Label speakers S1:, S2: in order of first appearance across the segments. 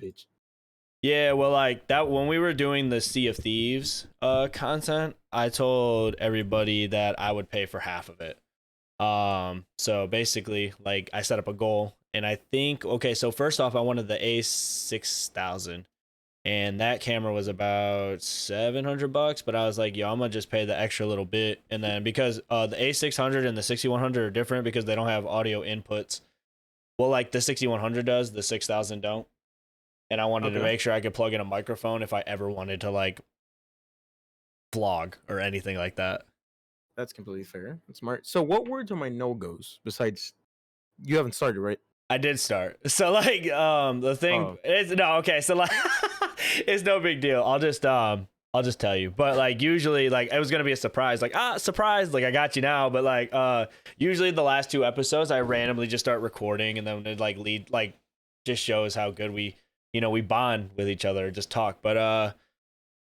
S1: bitch.
S2: Yeah, well, like that when we were doing the Sea of Thieves content, I told everybody that I would pay for half of it. So basically, like I set up a goal, and I think okay, so first off, I wanted the A6000, and that camera was about $700, but I was like, yo, I'm gonna just pay the extra little bit, and then because the A600 and the 6100 are different because they don't have audio inputs. Well, like the 6100 does, the 6000 don't. And I wanted to make sure I could plug in a microphone if I ever wanted to like vlog or anything like that.
S1: That's completely fair. That's smart. So what words are my no-goes besides you haven't started, right?
S2: I did start. So like the thing is no, okay, so like it's no big deal. I'll just tell you. But like usually like it was gonna be a surprise, like surprise, like I got you now. But like usually the last 2 episodes I randomly just start recording, and then it like lead like just shows how good we we bond with each other, just talk. But I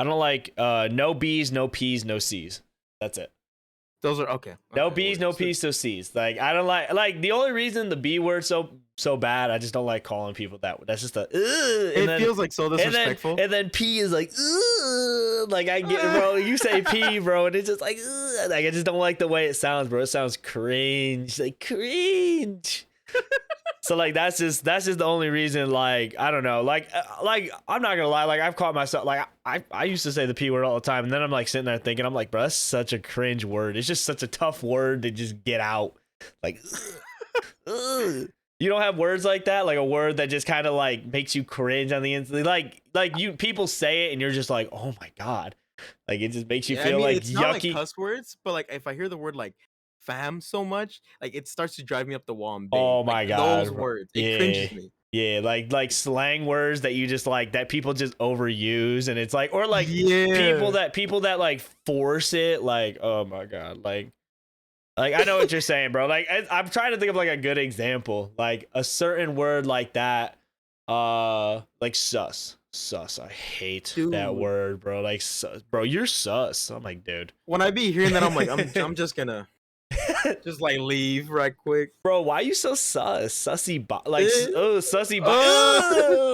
S2: don't like no B's, no P's, no C's. That's it.
S1: Those are okay.
S2: No B's, no P's, no C's. Like I don't like the only reason the B word so bad. I just don't like calling people that. That's just
S1: it feels like so disrespectful.
S2: And then P is like like I get bro. You say P, bro, and it's just like like I just don't like the way it sounds, bro. It sounds cringe, like cringe. So like that's just the only reason. Like I don't know. Like I'm not gonna lie. Like I've caught myself. Like I used to say the P word all the time, and then I'm like sitting there thinking, I'm like, bro, that's such a cringe word. It's just such a tough word to just get out. Like, you don't have words like that. Like a word that just kind of like makes you cringe on the inside. Like you people say it, and you're just like, oh my god. Like it just makes you feel like
S1: it's
S2: yucky.
S1: Not like cuss words, but like if I hear the word like fam so much, like it starts to drive me up the wall. And
S2: oh my god,
S1: those words, it cringes me.
S2: Yeah, like slang words that you just like that people just overuse, and it's like, or like people that like force it, like oh my god, like I know what you're saying, bro. Like I'm trying to think of like a good example, like a certain word like that, like sus. I hate that word, bro. Like sus, bro, you're sus. I'm like, dude.
S1: When I be hearing that, I'm like, I'm just gonna. Just like leave right quick,
S2: bro. Why are you so sus? Sussy like sussy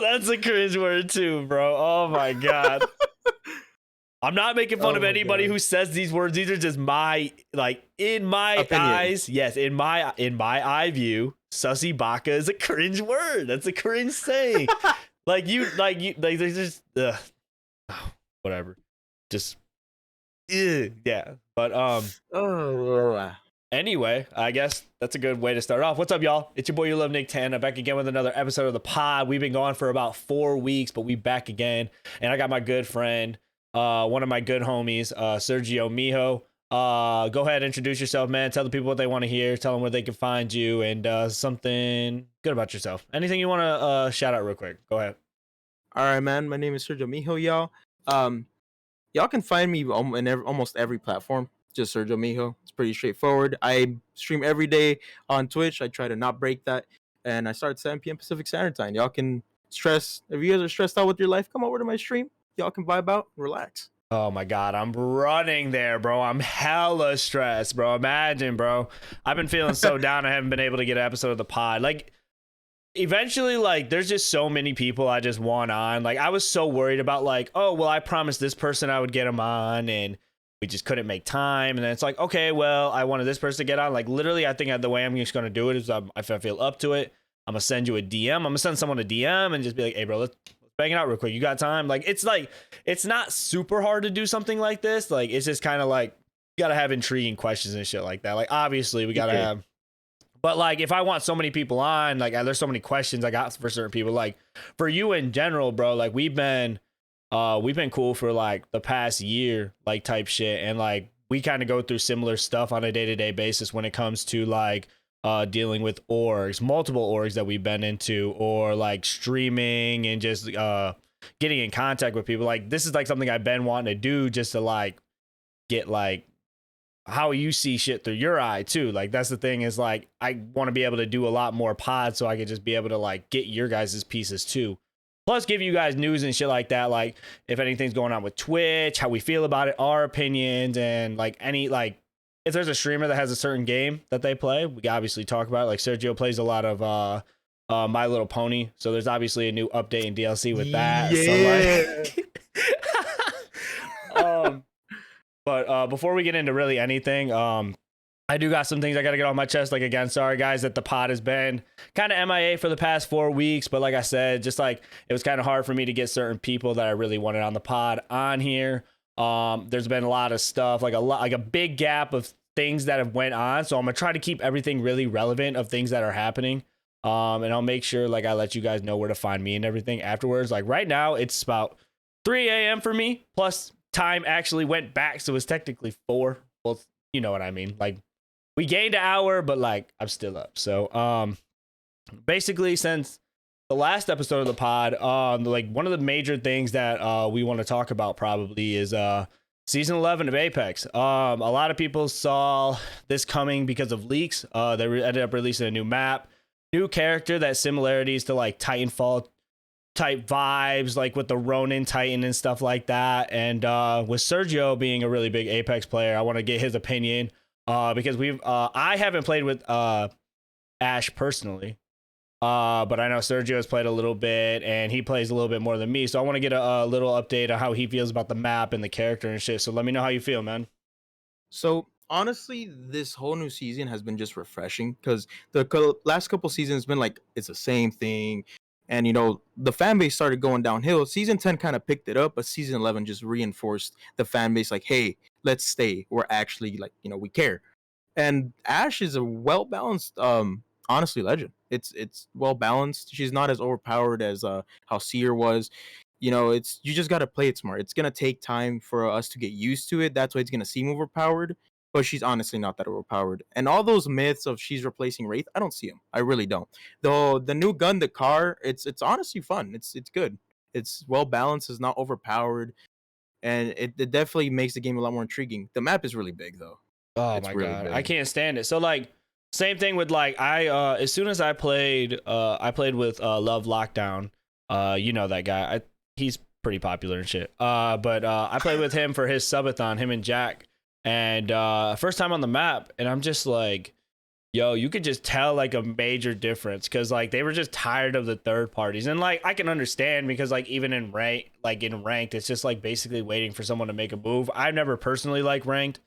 S2: that's a cringe word too, bro. Oh my god. I'm not making fun of anybody who says these words. These are just my like in my opinion. Eyes. Yes, in my eye view, sussy baka is a cringe word. That's a cringe saying. like there's just whatever. Just yeah. But anyway, I guess that's a good way to start off. What's up, y'all? It's your boy YouLoveNicktana back again with another episode of the pod. We've been gone for about 4 weeks, but we back again. And I got my good friend, one of my good homies, SergioMijo. Go ahead, introduce yourself, man. Tell the people what they want to hear. Tell them where they can find you and something good about yourself. Anything you want to shout out real quick. Go ahead.
S1: All right, man. My name is SergioMijo, y'all. Y'all can find me in almost every platform. Just SergioMijo. It's pretty straightforward. I stream every day on Twitch. I try to not break that. And I start at 7 p.m. Pacific Standard Time. Y'all can if you guys are stressed out with your life, come over to my stream. Y'all can vibe out, relax.
S2: Oh my god, I'm running there, bro. I'm hella stressed, bro. Imagine, bro. I've been feeling so down I haven't been able to get an episode of the pod. Like, eventually, like, there's just so many people I just want on. Like, I was so worried about, like, oh, well, I promised this person I would get him on, and we just couldn't make time. And then it's like, okay, well, I wanted this person to get on. Like, literally, I think the way I'm just going to do it is if I feel up to it, I'm going to send you a DM. I'm going to send someone a DM and just be like, hey, bro, let's bang it out real quick. You got time? Like, it's not super hard to do something like this. Like, it's just kind of like, you got to have intriguing questions and shit like that. Like, obviously, we got to have, but like, if I want so many people on, like, there's so many questions I got for certain people. Like, for you in general, bro, like, we've been cool for like the past year, like type shit. And like, we kind of go through similar stuff on a day-to-day basis when it comes to like dealing with multiple orgs that we've been into, or like streaming and just getting in contact with people. Like, this is like something I've been wanting to do, just to like get like how you see shit through your eye too. Like, that's the thing, is like, I want to be able to do a lot more pods so I could just be able to like get your guys' pieces too. Plus, give you guys news and shit like that. Like, if anything's going on with Twitch, how we feel about it, our opinions, and like if there's a streamer that has a certain game that they play, we obviously talk about it. Like, Sergio plays a lot of My Little Pony. So there's obviously a new update and DLC with that. So
S1: Yeah.
S2: like, but before we get into really anything, I do got some things I got to get off my chest. Like, again, sorry guys that the pod has been kind of MIA for the past 4 weeks. But like I said, just like it was kind of hard for me to get certain people that I really wanted on the pod on here. There's been a lot of stuff, like a big gap of things that have went on. So I'm gonna try to keep everything really relevant of things that are happening. And I'll make sure like I let you guys know where to find me and everything afterwards. Like right now, it's about 3 a.m. for me. Plus time actually went back, so it's technically 4. Well, you know what I mean. Like, we gained an hour, but like I'm still up. So basically, since the last episode of the pod, like one of the major things that we want to talk about probably is season 11 of Apex. A lot of people saw this coming because of leaks. They ended up releasing a new map, new character that similarities to like Titanfall type vibes, like with the Ronin Titan and stuff like that. And with Sergio being a really big Apex player, I want to get his opinion. Because I haven't played with Ash personally, but I know Sergio has played a little bit, and he plays a little bit more than me. So I want to get a little update on how he feels about the map and the character and shit. So let me know how you feel, man.
S1: So honestly, this whole new season has been just refreshing because the last couple seasons has been like it's the same thing, and the fan base started going downhill. Season 10 kind of picked it up, but season 11 just reinforced the fan base. Like, hey, let's stay. We're actually like we care. And Ash is a well balanced, honestly, legend. It's well balanced. She's not as overpowered as how Seer was. It's you just gotta play it smart. It's gonna take time for us to get used to it. That's why it's gonna seem overpowered. But she's honestly not that overpowered. And all those myths of she's replacing Wraith, I don't see them. I really don't. Though the new gun, the car, it's honestly fun. It's good. It's well balanced. It's not overpowered, and it definitely makes the game a lot more intriguing. The map is really big though.
S2: Oh
S1: It's
S2: my
S1: really
S2: god, I
S1: big.
S2: can't stand it. So like, same thing with like as soon as I played with Love Lockdown. You know that guy. He's pretty popular and shit. But I played with him for his subathon, him and Jack. And first time on the map, and I'm just like, yo, you could just tell like a major difference because like they were just tired of the third parties. And like I can understand because like even in ranked, it's just like basically waiting for someone to make a move. I've never personally like ranked,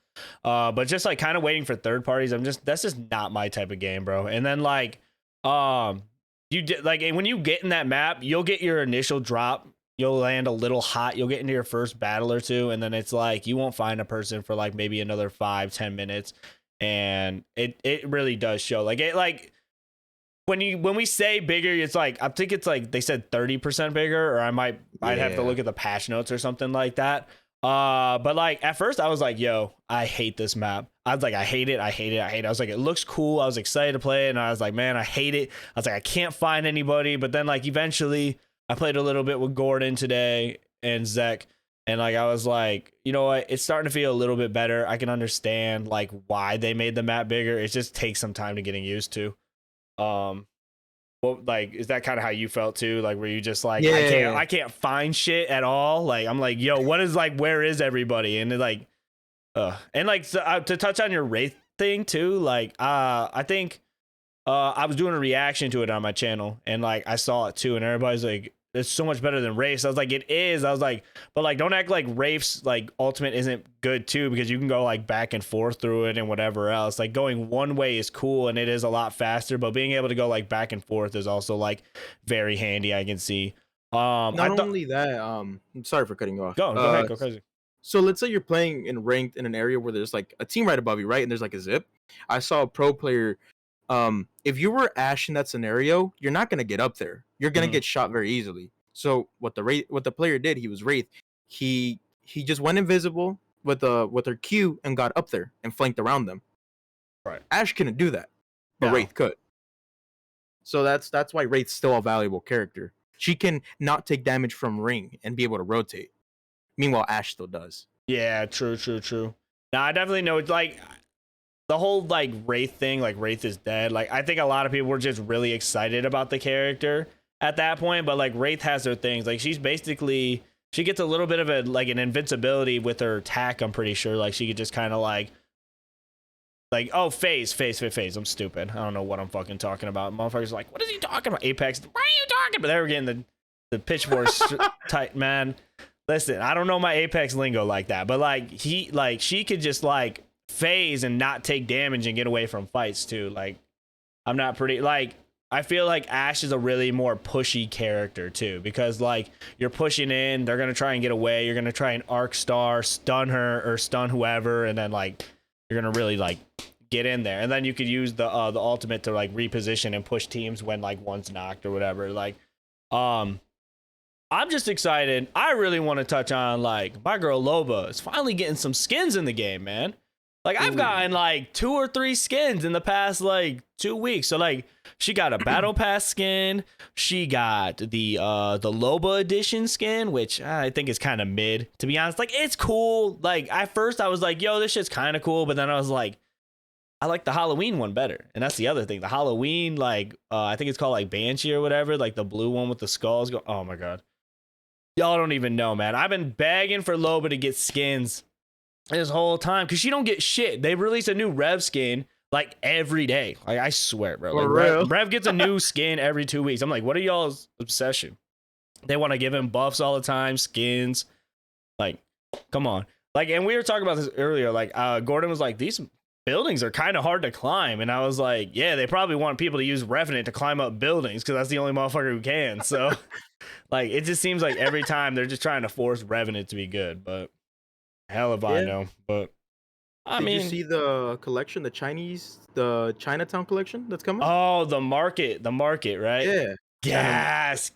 S2: but just like kind of waiting for third parties. That's just not my type of game, bro. And then like you did like, and when you get in that map, you'll get your initial drop. You'll land a little hot. You'll get into your first battle or two, and then it's like you won't find a person for like maybe another 5-10 minutes, and it really does show. Like it like when we say bigger, it's like I think it's like they said 30% bigger, or I'd have to look at the patch notes or something like that. But like at first I was like, yo, I hate this map. I was like, I hate it. I was like, it looks cool. I was excited to play it, and I was like, man, I hate it. I was like, I can't find anybody. But then like eventually I played a little bit with Gordon today and Zek, and like I was like, you know what? It's starting to feel a little bit better. I can understand like why they made the map bigger. It just takes some time to getting used to. Well, like, is that kind of how you felt too? Like, were you just like,
S1: Yeah.
S2: I can't find shit at all? Like, I'm like, yo, what is like, where is everybody? And like, and like to touch on your Wraith thing too. Like, I think I was doing a reaction to it on my channel, and like I saw it too, and everybody's like, it's so much better than Wraith's. I was like, it is. I was like, but like, don't act like Wraith's like ultimate isn't good too, because you can go like back and forth through it and whatever else. Like going one way is cool and it is a lot faster, but being able to go like back and forth is also like very handy. I can see.
S1: Not only that, I'm sorry for cutting you off.
S2: Go ahead, go crazy.
S1: So let's say you're playing in ranked in an area where there's like a team right above you, right? And there's like a zip. I saw a pro player. If you were Ash in that scenario, you're not gonna get up there. You're gonna get shot very easily. So what the player did, he was Wraith. He just went invisible with her Q and got up there and flanked around them.
S2: Right.
S1: Ash couldn't do that, but Wraith could. So that's why Wraith's still a valuable character. She can not take damage from ring and be able to rotate. Meanwhile, Ash still does.
S2: Yeah, true. Now I definitely know it's like the whole like Wraith thing, like Wraith is dead. Like I think a lot of people were just really excited about the character at that point, but like Wraith has her things. Like she gets a little bit of a like an invincibility with her attack, I'm pretty sure. Like she could just kind of like like, oh, phase. I'm stupid. I don't know what I'm fucking talking about. Motherfuckers like, what is he talking about? Apex. What are you talking about? They were getting the pitchfork tight, man. Listen, I don't know my Apex lingo like that, but like she could just like phase and not take damage and get away from fights too. Like, I'm not pretty like. I feel like Ashe is a really more pushy character too, because like you're pushing in, they're gonna try and get away. You're gonna try and arc star, stun her or stun whoever, and then like you're gonna really like get in there, and then you could use the ultimate to like reposition and push teams when like one's knocked or whatever. Like, I'm just excited. I really want to touch on like my girl Loba is finally getting some skins in the game, man. Like I've gotten like 2 or 3 skins in the past like 2 weeks. So like she got a battle pass skin. She got the Loba edition skin, which I think is kind of mid, to be honest. Like it's cool. Like at first I was like, yo, this shit's kind of cool, but then I was like, I like the Halloween one better. And that's the other thing. The Halloween, like I think it's called like Banshee or whatever, like the blue one with the skulls. Oh my god. Y'all don't even know, man. I've been begging for Loba to get skins this whole time because she don't get shit. They release a new Rev skin like every day. Like I swear, bro. Like, Rev gets a new skin every 2 weeks. I'm like, what are y'all's obsession? They want to give him buffs all the time, skins. Like, come on. Like, and we were talking about this earlier. Like, Gordon was like, these buildings are kind of hard to climb, and I was like, yeah, they probably want people to use Revenant to climb up buildings because that's the only motherfucker who can. So, like, it just seems like every time they're just trying to force Revenant to be good, but. Hell if I know, but I mean,
S1: did you see the collection, the Chinatown collection that's coming?
S2: Oh, the market, right?
S1: Yeah.
S2: Yes.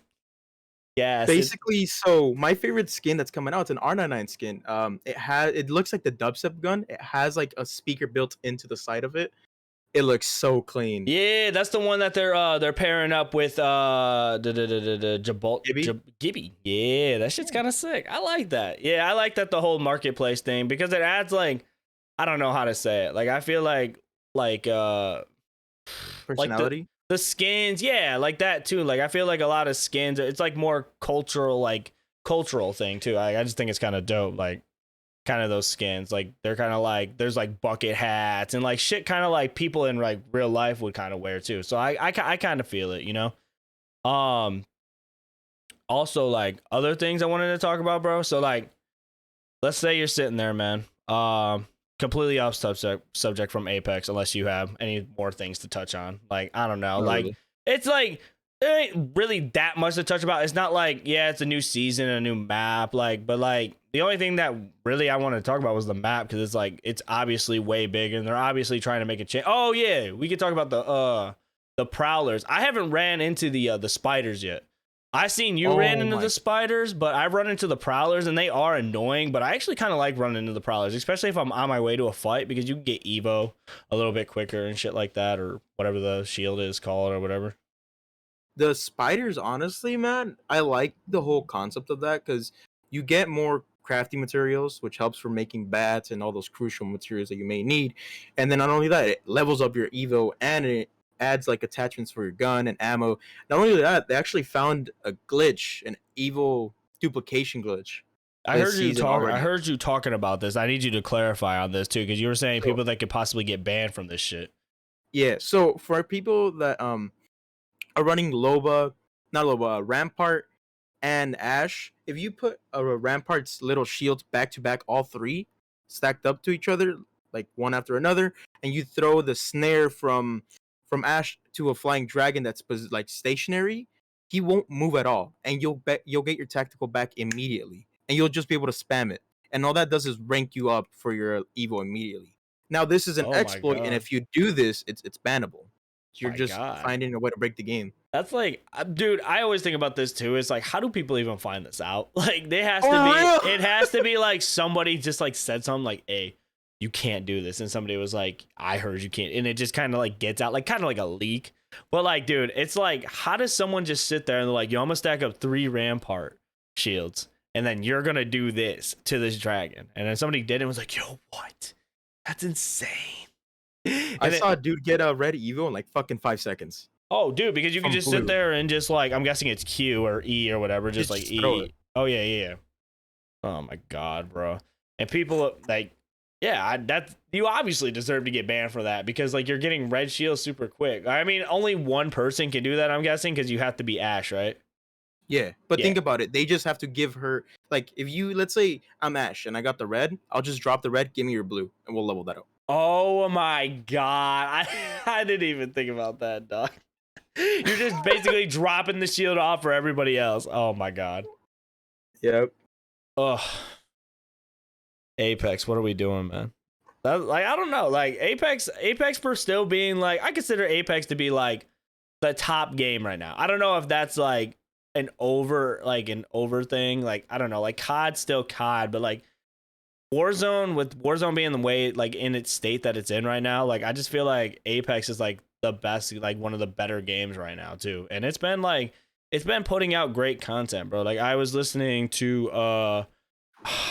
S2: Yes.
S1: Basically, so my favorite skin that's coming out, it's an R99 skin. It looks like the dubstep gun. It has like a speaker built into the side of it. It looks so clean.
S2: Yeah, that's the one that they're pairing up with Gibby. Yeah, that shit's kind of sick. I like that. Yeah, I like that the whole marketplace thing because it adds like I don't know how to say it. Like I feel like
S1: personality.
S2: Like the skins, yeah, like that too. Like I feel like a lot of skins, it's like more cultural thing too. I just think it's kind of dope. Like kind of those skins, like they're kind of like there's like bucket hats and like shit kind of like people in like real life would kind of wear too. So I kind of feel it, you know. Also like other things I wanted to talk about, bro. So like let's say you're sitting there, man, completely off subject from Apex, unless you have any more things to touch on. Like I don't know, like it's like there ain't really that much to touch about. It's not like, yeah, it's a new season, a new map, like, but like the only thing that really I wanted to talk about was the map because it's like it's obviously way bigger and they're obviously trying to make a change. Oh yeah, we could talk about the prowlers. I haven't ran into the spiders yet. I seen you ran into the spiders, but I've run into the prowlers and they are annoying. But I actually kind of like running into the prowlers, especially if I'm on my way to a fight because you can get Evo a little bit quicker and shit like that, or whatever the shield is called or whatever.
S1: The spiders, honestly, man, I like the whole concept of that because you get more crafting materials, which helps for making bats and all those crucial materials that you may need. And then not only that, it levels up your Evo and it adds like attachments for your gun and ammo. Not only that, they actually found a glitch, an Evo duplication glitch.
S2: I heard you talking about this. I need you to clarify on this too, because you were saying people that could possibly get banned from this shit.
S1: Yeah, so for people that are running Rampart and Ashe, if you put a Rampart's little shields back to back, all three stacked up to each other, like one after another, and you throw the snare from Ashe to a flying dragon that's like stationary, he won't move at all, and you'll get your tactical back immediately, and you'll just be able to spam it, and all that does is rank you up for your Evo immediately. Now this is an exploit, and if you do this, it's bannable. You're just finding a way to break the game.
S2: That's like, dude, I always think about this too. It's like, how do people even find this out? Like, it has to be like somebody just like said something like, hey, you can't do this. And somebody was like, I heard you can't. And it just kind of like gets out, like kind of like a leak. But like, dude, it's like, how does someone just sit there and they're like, yo, I'm going to stack up 3 Rampart shields. And then you're going to do this to this dragon. And then somebody did it and was like, yo, what? That's insane.
S1: I saw a dude get a red Evo in like fucking 5 seconds.
S2: Oh, dude, because you can just sit there and just like, I'm guessing it's Q or E or whatever, just like E. Oh, yeah. Oh my God, bro. And people like, Yeah, that's you obviously deserve to get banned for that because like you're getting red shield super quick. I mean, only one person can do that, I'm guessing, because you have to be Ash, right?
S1: Yeah, but
S2: Yeah.
S1: think about it. They just have to give her like if you let's say I'm Ash and I got the red, I'll just drop the red, give me your blue, and we'll level that up.
S2: Oh my god, I didn't even think about that, dog. You're just basically dropping the shield off for everybody else. Oh my god.
S1: Yep.
S2: Ugh. Apex, what are we doing, man? That, like, I don't know. Like Apex for still being like, I consider Apex to be like the top game right now. I don't know if that's like an over thing. Like, I don't know. Like COD's still COD, but like Warzone, with Warzone being the way like in its state that it's in right now, like I just feel like Apex is like the best, like one of the better games right now too. And it's been putting out great content, bro. Like I was listening to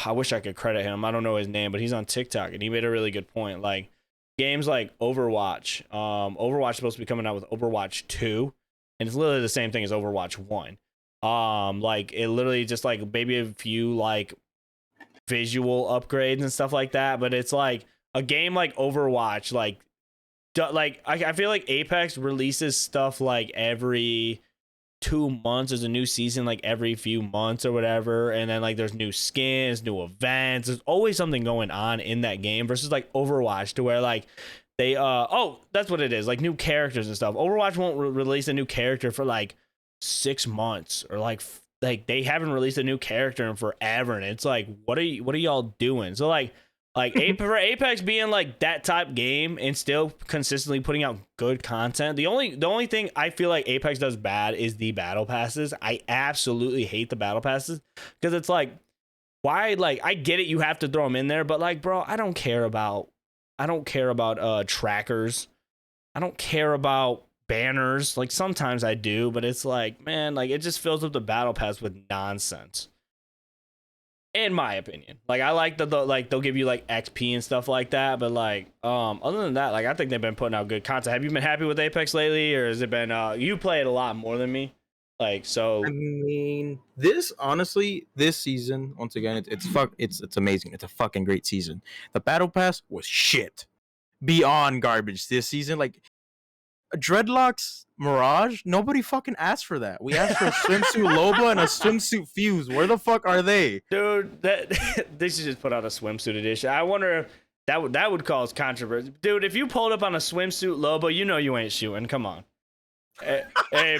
S2: I wish I could credit him. I don't know his name, but he's on TikTok and he made a really good point. Like games like Overwatch, Overwatch is supposed to be coming out with Overwatch 2, and it's literally the same thing as Overwatch 1. Like it literally just like maybe a few like visual upgrades and stuff like that, but it's like a game like Overwatch, like I feel like Apex releases stuff like every 2 months. There's a new season like every few months or whatever, and then like there's new skins, new events. There's always something going on in that game versus like Overwatch, to where like they oh, that's what it is, like new characters and stuff. Overwatch won't release a new character for like 6 months, or like they haven't released a new character in forever, and it's like what are y'all doing? So like for Apex being like that type game and still consistently putting out good content. The only thing I feel like Apex does bad is the battle passes. I absolutely hate the battle passes because it's like, why? Like I get it, you have to throw them in there, but like, bro, I don't care about trackers. I don't care about banners. Like sometimes I do, but it's like, man, like it just fills up the battle pass with nonsense. In my opinion, like I like like they'll give you like XP and stuff like that, but like other than that, like I think they've been putting out good content. Have you been happy with Apex lately, or has it been you play it a lot more than me, like? So
S1: I mean, this honestly, this season once again, it's amazing. It's a fucking great season. The battle pass was shit, beyond garbage this season. Like Dreadlocks Mirage, nobody fucking asked for that. We asked for a swimsuit Loba and a swimsuit Fuse. Where the fuck are they?
S2: dude, that they should just put out a swimsuit edition. I wonder if that would cause controversy, dude. If you pulled up on a swimsuit Loba, you know you ain't shooting. Come on. Hey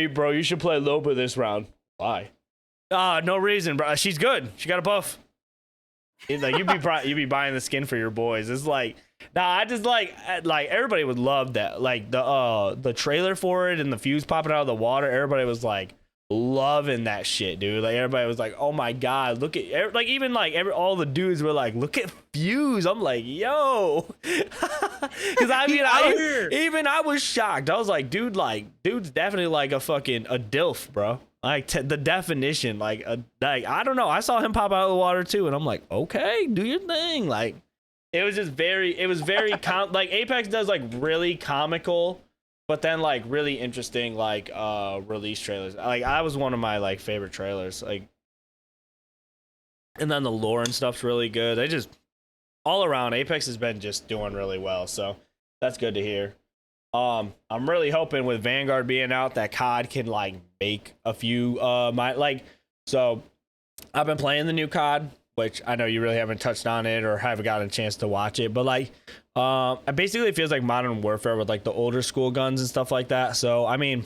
S2: bro, you should play Loba this round. Why? No reason, bro. She's good. She got a buff. It's like you be buying the skin for your boys. It's like, nah, I just like everybody would love that. Like the trailer for it and the Fuse popping out of the water. Everybody was like loving that shit, dude. Like everybody was like, oh my god, look at like even like all the dudes were like, look at Fuse. I'm like, yo, because I mean, I was shocked. I was like, dude's definitely like a DILF, bro. Like the definition, like I don't know. I saw him pop out of the water too, and I'm like, okay, do your thing. Like it was very like Apex does like really comical, but then like really interesting like release trailers. Like that was one of my like favorite trailers. Like, and then the lore and stuff's really good. They just all around Apex has been just doing really well, so that's good to hear. I'm really hoping with Vanguard being out that COD can like make a few so I've been playing the new COD, which I know you really haven't touched on it or haven't gotten a chance to watch it, but like it basically feels like Modern Warfare with like the older school guns and stuff like that. So I mean,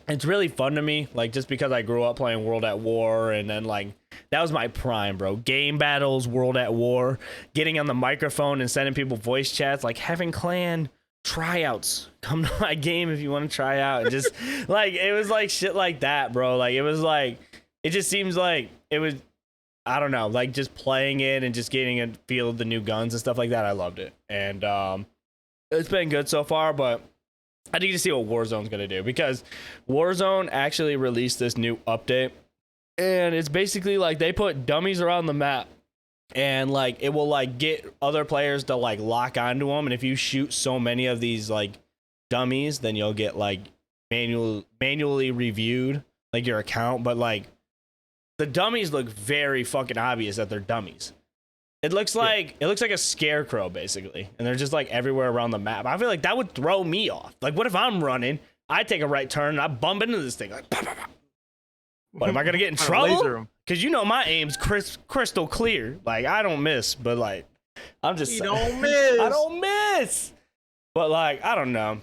S2: it's really fun to me, like just because I grew up playing World at War, and then like that was my prime, bro. Game battles, World at War, getting on the microphone and sending people voice chats, like having clan tryouts. Come to my game if you want to try out. And just like it was like shit like that, bro. Like it was like it just seems like it was, I don't know, like just playing it and just getting a feel of the new guns and stuff like that. I loved it, and it's been good so far. But I need to see what Warzone's gonna do, because Warzone actually released this new update, and it's basically like they put dummies around the map, and like it will like get other players to like lock onto them, and if you shoot so many of these like dummies, then you'll get like manually reviewed like your account. But like the dummies look very fucking obvious that they're dummies. It looks like a scarecrow basically, and they're just like everywhere around the map. I feel like that would throw me off. Like, what if I'm running, I take a right turn, and I bump into this thing like, bah, bah, bah. What, am I gonna get in trouble? Because you know my aim's crystal clear. Like, I don't miss, but like, I'm just
S1: don't miss.
S2: I don't miss. But like, I don't know.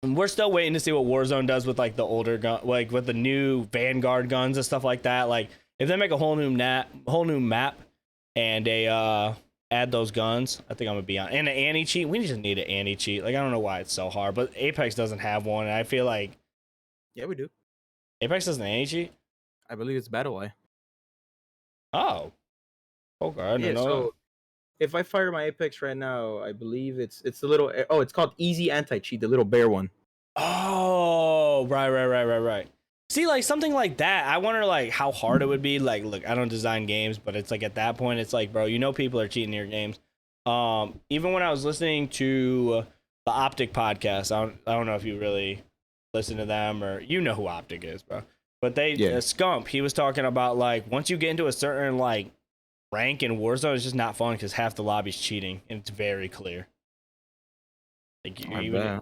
S2: We're still waiting to see what Warzone does with like the older gun, like with the new Vanguard guns and stuff like that. Like, if they make a whole new map, and they add those guns, I think I'm gonna be on. And an anti-cheat. We just need an anti-cheat. Like, I don't know why it's so hard, but Apex doesn't have one, and I feel like
S1: we do.
S2: Apex doesn't anti-cheat.
S1: I believe it's Battle Eye.
S2: Oh. Okay, I didn't know.
S1: So if I fire my Apex right now, I believe it's the little. Oh, it's called Easy Anti-Cheat, the little bear one.
S2: Oh, right. See, like something like that. I wonder like how hard it would be. Like, look, I don't design games, but it's like at that point, it's like, bro, you know, people are cheating your games. Even when I was listening to the Optic podcast, I don't know if you really listen to them or you know who Optic is, bro. But Scump, he was talking about like once you get into a certain like rank in Warzone, it's just not fun because half the lobby's cheating, and it's very clear. Like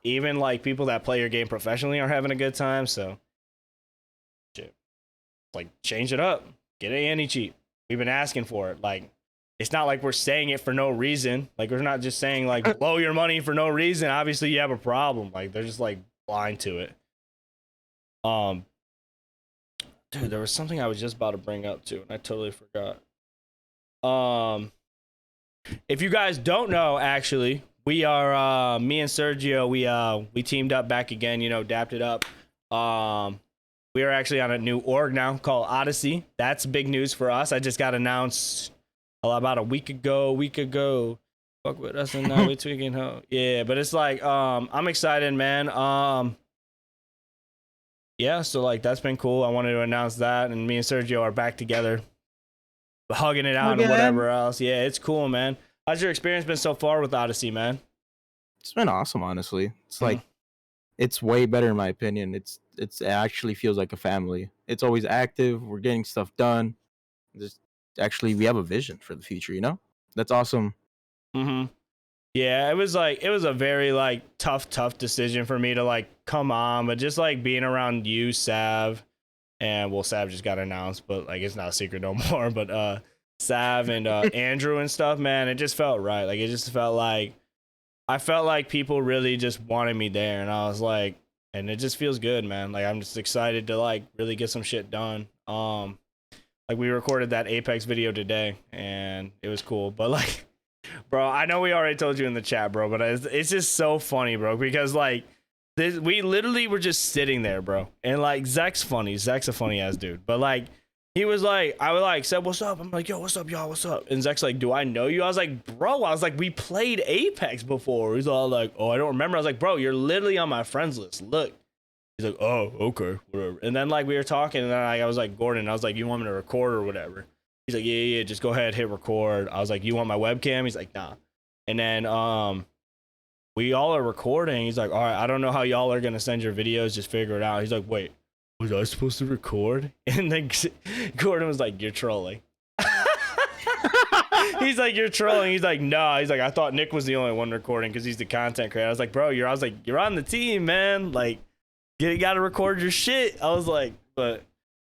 S2: even like people that play your game professionally are having a good time. So, shit, like change it up, get an anti-cheat. We've been asking for it. Like, it's not like we're saying it for no reason. Like, we're not just saying like blow your money for no reason. Obviously, you have a problem. Like, they're just like blind to it. Dude, there was something I was just about to bring up too, and I totally forgot. If you guys don't know, actually, we are me and Sergio, we teamed up back again, you know, dapped it up. We are actually on a new org now called Odyssey. That's big news for us. I just got announced about a week ago. Fuck with us and now we're tweaking ho. Yeah, but it's like I'm excited, man. Yeah, so like that's been cool. I wanted to announce that, and me and Sergio are back together, hugging it out and whatever else. Yeah, it's cool, man. How's your experience been so far with Odyssey, man?
S1: It's been awesome, honestly. It's like it's way better in my opinion. It actually feels like a family. It's always active. We're getting stuff done. Just actually, we have a vision for the future. You know, that's awesome.
S2: Yeah, it was a very like tough decision for me to like come on, but just like being around you, Sav, and well, Sav just got announced, but like it's not a secret no more. But Sav and Andrew and stuff, man, it just felt right. Like it just felt like I felt like people really just wanted me there, and I was like, and it just feels good, man. Like I'm just excited to like really get some shit done. Like we recorded that Apex video today, and it was cool, but like. Bro, I know we already told you in the chat, bro, but it's just so funny, bro, because like we literally were just sitting there, bro, and like Zek's funny. Zek's a funny ass dude, but like he was like, I was like, said, what's up? I'm like, yo, what's up, y'all? What's up? And Zek's like, do I know you? I was like, bro, we played Apex before. He's all like, oh, I don't remember. I was like, bro, you're literally on my friends list. Look. He's like, oh, okay, whatever. And then like we were talking, and then I was like, Gordon, I was like, you want me to record or whatever? He's like, yeah, just go ahead, hit record. I was like, you want my webcam? He's like, nah. And then we all are recording. He's like, all right, I don't know how y'all are gonna send your videos. Just figure it out. He's like, wait, was I supposed to record? And then Gordon was like, you're trolling. He's like, you're trolling. He's like, no. He's like, I thought Nick was the only one recording because he's the content creator. I was like, bro, you're on the team, man. Like, you gotta record your shit. I was like, but.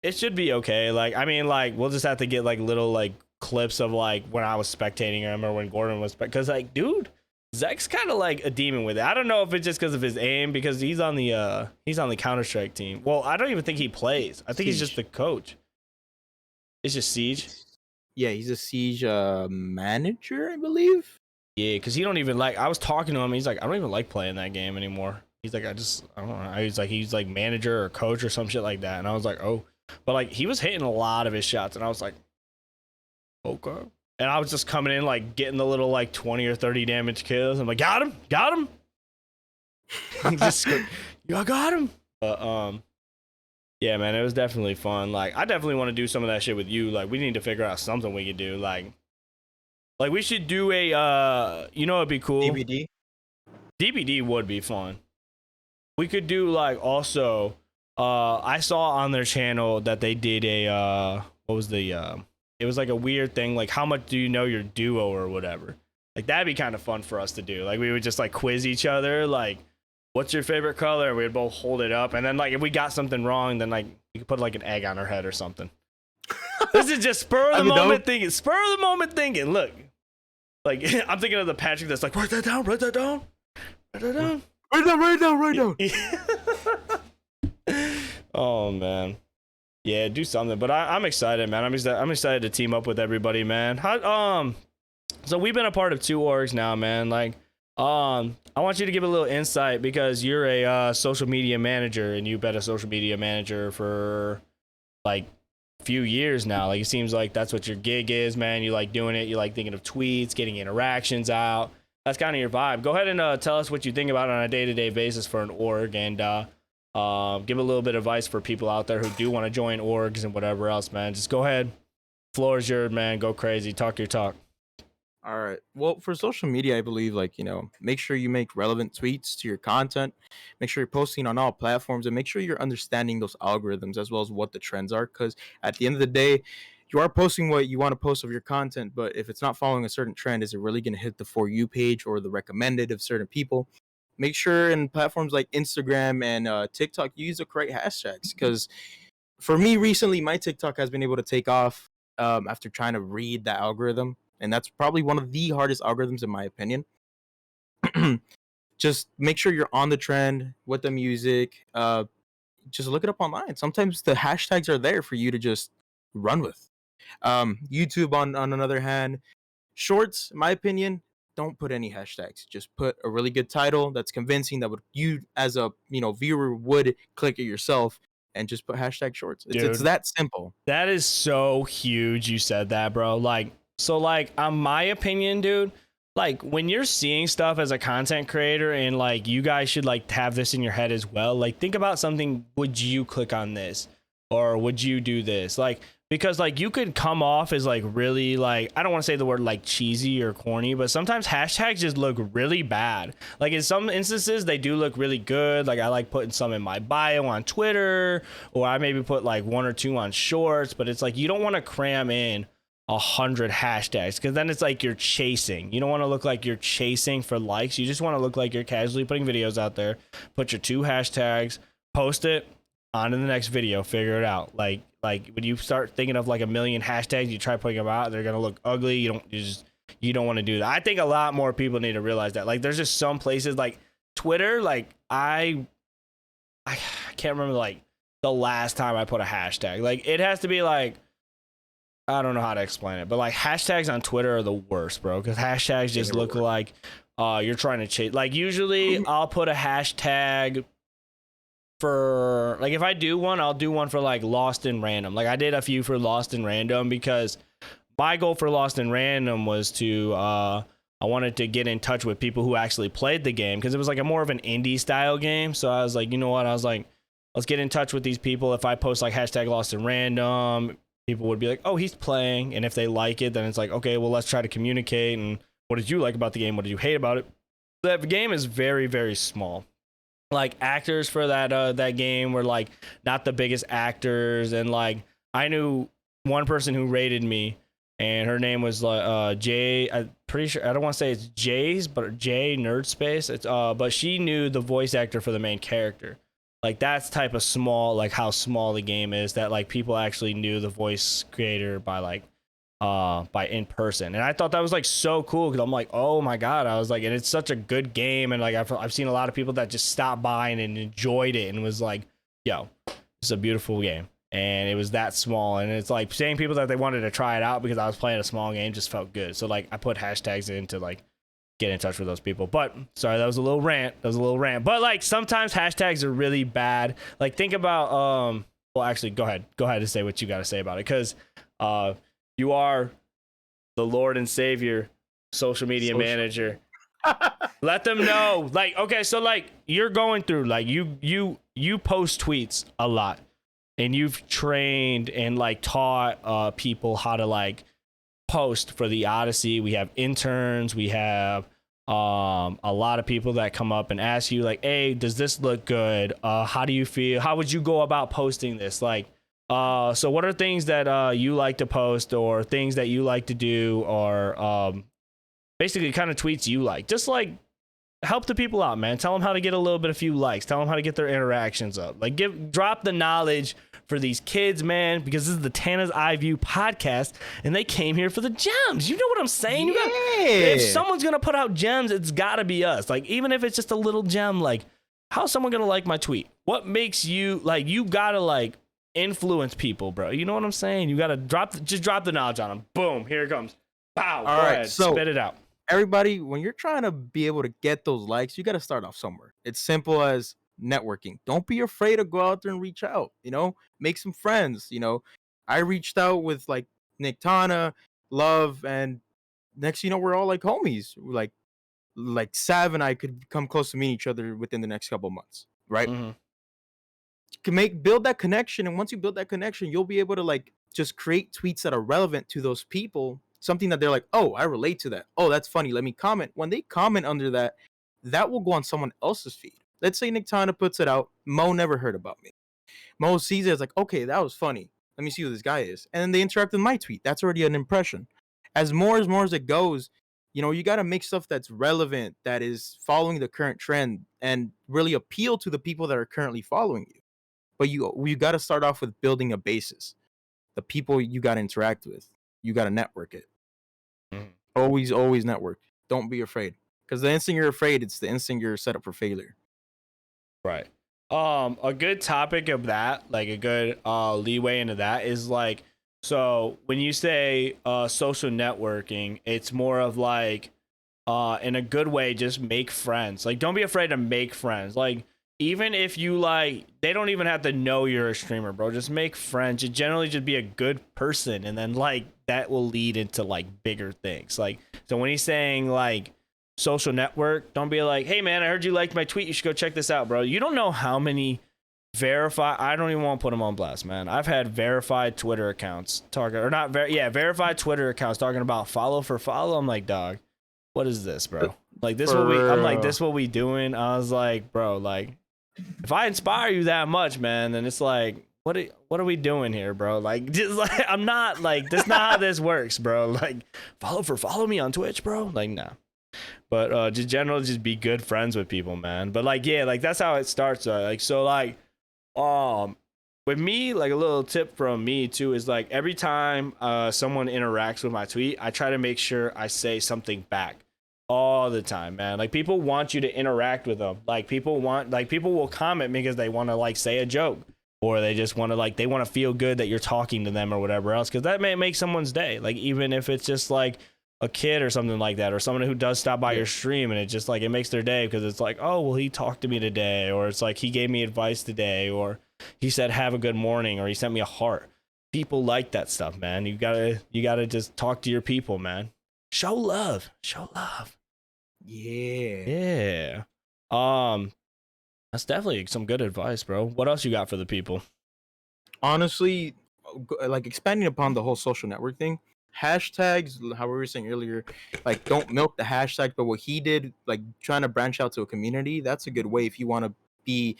S2: It should be okay. Like, I mean, like, we'll just have to get, like, little, like, clips of, like, when I was spectating him or when Gordon was because, like, dude, Zek's kind of, like, a demon with it. I don't know if it's just because of his aim, because he's on the Counter-Strike team. Well, I don't even think he plays. I think he's just the coach. It's just Siege?
S1: Yeah, he's a Siege manager, I believe.
S2: Yeah, because he don't even, like, I was talking to him, he's like, I don't even like playing that game anymore. He's like, I don't know. He's like manager or coach or some shit like that. And I was like, oh. But like he was hitting a lot of his shots, and I was like, okay. And I was just coming in like getting the little like 20 or 30 damage kills. I'm like, got him. Just I got him. But yeah, man, it was definitely fun. Like I definitely want to do some of that shit with you. Like we need to figure out something we could do. Like we should do a you know, it'd be cool. DVD would be fun. We could do like also. I saw on their channel that they did a what was the it was like a weird thing, like how much do you know your duo or whatever. Like that'd be kind of fun for us to do. Like we would just like quiz each other, like what's your favorite color? We'd both hold it up, and then like if we got something wrong, then like you could put like an egg on our head or something. This is just spur of the moment thinking. Spur of the moment thinking. Look, like I'm thinking of the Patrick that's like write that down, write that down, write that down,
S1: Write down, write down, write
S2: down. Oh man, yeah, do something. But I'm excited, man. I'm excited to team up with everybody, man. So we've been a part of 2 orgs now, man. Like, I want you to give a little insight because you're a social media manager, and you've been a social media manager for like a few years now. Like, it seems like that's what your gig is, man. You like doing it. You like thinking of tweets, getting interactions out. That's kind of your vibe. Go ahead and tell us what you think about it on a day-to-day basis for an org, and give a little bit of advice for people out there who do want to join orgs and whatever else, man. Just go ahead. Floor is yours, man. Go crazy. Talk your talk.
S1: All right. Well, for social media, I believe, like, make sure you make relevant tweets to your content. Make sure you're posting on all platforms, and make sure you're understanding those algorithms as well as what the trends are. Because at the end of the day, you are posting what you want to post of your content, but if it's not following a certain trend, is it really going to hit the For You page or the recommended of certain people? Make sure in platforms like Instagram and TikTok, you use the correct hashtags. Because for me, recently, my TikTok has been able to take off after trying to read the algorithm. And that's probably one of the hardest algorithms in my opinion. Just make sure you're on the trend with the music. Just look it up online. Sometimes the hashtags are there for you to just run with. YouTube on another hand, shorts, in my opinion, don't put any hashtags. Just put a really good title that's convincing, that would you as a viewer would click it yourself, and just put hashtag shorts. It's that simple.
S2: That is so huge. You said that, bro. Like, so like, my opinion, dude, like when you're seeing stuff as a content creator, and like you guys should like have this in your head as well. Like, think about something. Would you click on this, or would you do this? Like, because like you could come off as like really, like, I don't want to say the word like cheesy or corny, but sometimes hashtags just look really bad. Like in some instances they do look really good. Like I like putting some in my bio on Twitter, or I maybe put like 1 or 2 on shorts, but it's like you don't want to cram in 100 hashtags, because then it's like you're chasing. You don't want to look like you're chasing for likes. You just want to look like you're casually putting videos out there. Put your 2 hashtags, post it, on to the next video, figure it out. Like when you start thinking of like a million hashtags, you try putting them out, they're gonna look ugly. You don't want to do that. I think a lot more people need to realize that. Like, there's just some places like Twitter. Like I can't remember like the last time I put a hashtag. Like, it has to be like, I don't know how to explain it, but like hashtags on Twitter are the worst, bro, because hashtags just look like you're trying to chase. Like, usually I'll put a hashtag for, like, if I do one, I'll do one for like Lost in Random. Like, I did a few for Lost in Random because my goal for Lost in Random was to I wanted to get in touch with people who actually played the game, because it was like a more of an indie style game. So I was like, you know what, I was like, let's get in touch with these people. If I post like hashtag Lost in Random, people would be like, oh, he's playing, and if they like it, then it's like, okay, well, let's try to communicate. And what did you like about the game? What did you hate about it? That game is very, very small. Like, actors for that game were like not the biggest actors, and like I knew one person who rated me, and her name was like Jay. I'm pretty sure, I don't want to say it's Jay's, but Jay Nerdspace. It's but she knew the voice actor for the main character. Like, that's type of small, like how small the game is, that like people actually knew the voice creator by in person. And I thought that was like so cool, because I'm like, oh my god, I was like, and it's such a good game, and like I've seen a lot of people that just stopped by and enjoyed it and was like, yo, it's a beautiful game. And it was that small, and it's like saying people that they wanted to try it out because I was playing a small game just felt good. So like I put hashtags in to like get in touch with those people. But sorry, that was a little rant. But like sometimes hashtags are really bad. Like, think about well, actually, go ahead and say what you got to say about it, because you are the Lord and Savior social media manager. Let them know. Like, okay, so like you're going through, like you post tweets a lot, and you've trained and like taught people how to like post for the Odyssey. We have interns, we have a lot of people that come up and ask you like, hey, does this look good? How do you feel? How would you go about posting this? Like, So what are things that you like to post, or things that you like to do, or basically kind of tweets you like? Just like help the people out, man. Tell them how to get a little bit of few likes. Tell them how to get their interactions up. Like drop the knowledge for these kids, man, because this is the Tana's Eye View podcast, and they came here for the gems. You know what I'm saying?
S1: Yeah.
S2: If someone's gonna put out gems, it's gotta be us. Like, even if it's just a little gem, like, how's someone gonna like my tweet? What makes you like? You gotta like influence people, bro. You know what I'm saying? You gotta drop the knowledge on them. Boom, here it comes. Pow.
S1: All
S2: Go
S1: right,
S2: ahead,
S1: so
S2: spit it out.
S1: everybody, when you're trying to be able to get those likes, you got to start off somewhere. It's simple as networking. Don't be afraid to go out there and reach out, make some friends. I reached out with like Nicktana, Love, and next, we're all like homies. Like Sav and I could come close to meeting each other within the next couple months, right?
S2: Mm-hmm.
S1: Can build that connection, and once you build that connection, you'll be able to like just create tweets that are relevant to those people, something that they're like, oh, I relate to that, oh, that's funny, let me comment. When they comment under that, that will go on someone else's feed. Let's say Nicktana puts it out, Mo never heard about me, Mo sees it as like, okay, that was funny, let me see who this guy is, and then they interact with my tweet. That's already an impression. As more as it goes, you got to make stuff that's relevant, that is following the current trend, and really appeal to the people that are currently following you. But you got to start off with building a basis. The people you got to interact with, you got to network it.
S2: Mhm.
S1: Always network. Don't be afraid, because the instant you're afraid, it's the instant you're set up for failure.
S2: Right. A good topic of that, like a good leeway into that, is like, so when you say social networking, it's more of like in a good way, just make friends. Like, don't be afraid to make friends. Like, even if you like, they don't even have to know you're a streamer, bro. Just make friends. Just generally just be a good person, and then like that will lead into like bigger things. Like, so when he's saying like social network, don't be like, hey man, I heard you liked my tweet, you should go check this out, bro. You don't know how many I don't even want to put them on blast, man. I've had verified Twitter accounts verified Twitter accounts talking about follow for follow. I'm like, dog, what is this, bro? Like, this what we doing? I was like, bro, like, if I inspire you that much, man, then it's like, what are we doing here, bro? Like, just like, I'm not like, that's not how this works, bro. Like, follow me on Twitch, bro. Like, nah. But just generally, just be good friends with people, man. But like, yeah, like that's how it starts. Like, so like, with me, like a little tip from me too is like, every time someone interacts with my tweet, I try to make sure I say something back all the time, man. Like, people want you to interact with them. Like, people will comment because they want to like say a joke, or they just want to like, they want to feel good that you're talking to them or whatever else, because that may make someone's day. Like, even if it's just like a kid or something like that, or someone who does stop by your stream, and it just like, it makes their day, because it's like, oh well, he talked to me today, or it's like, he gave me advice today, or he said have a good morning, or he sent me a heart. People like that stuff, man. You gotta just talk to your people, man. Show love. Yeah. That's definitely some good advice, bro. What else you got for the people?
S1: Honestly, like, expanding upon the whole social network thing, hashtags, how we were saying earlier, like, don't milk the hashtag, but what he did, like trying to branch out to a community, that's a good way if you want to be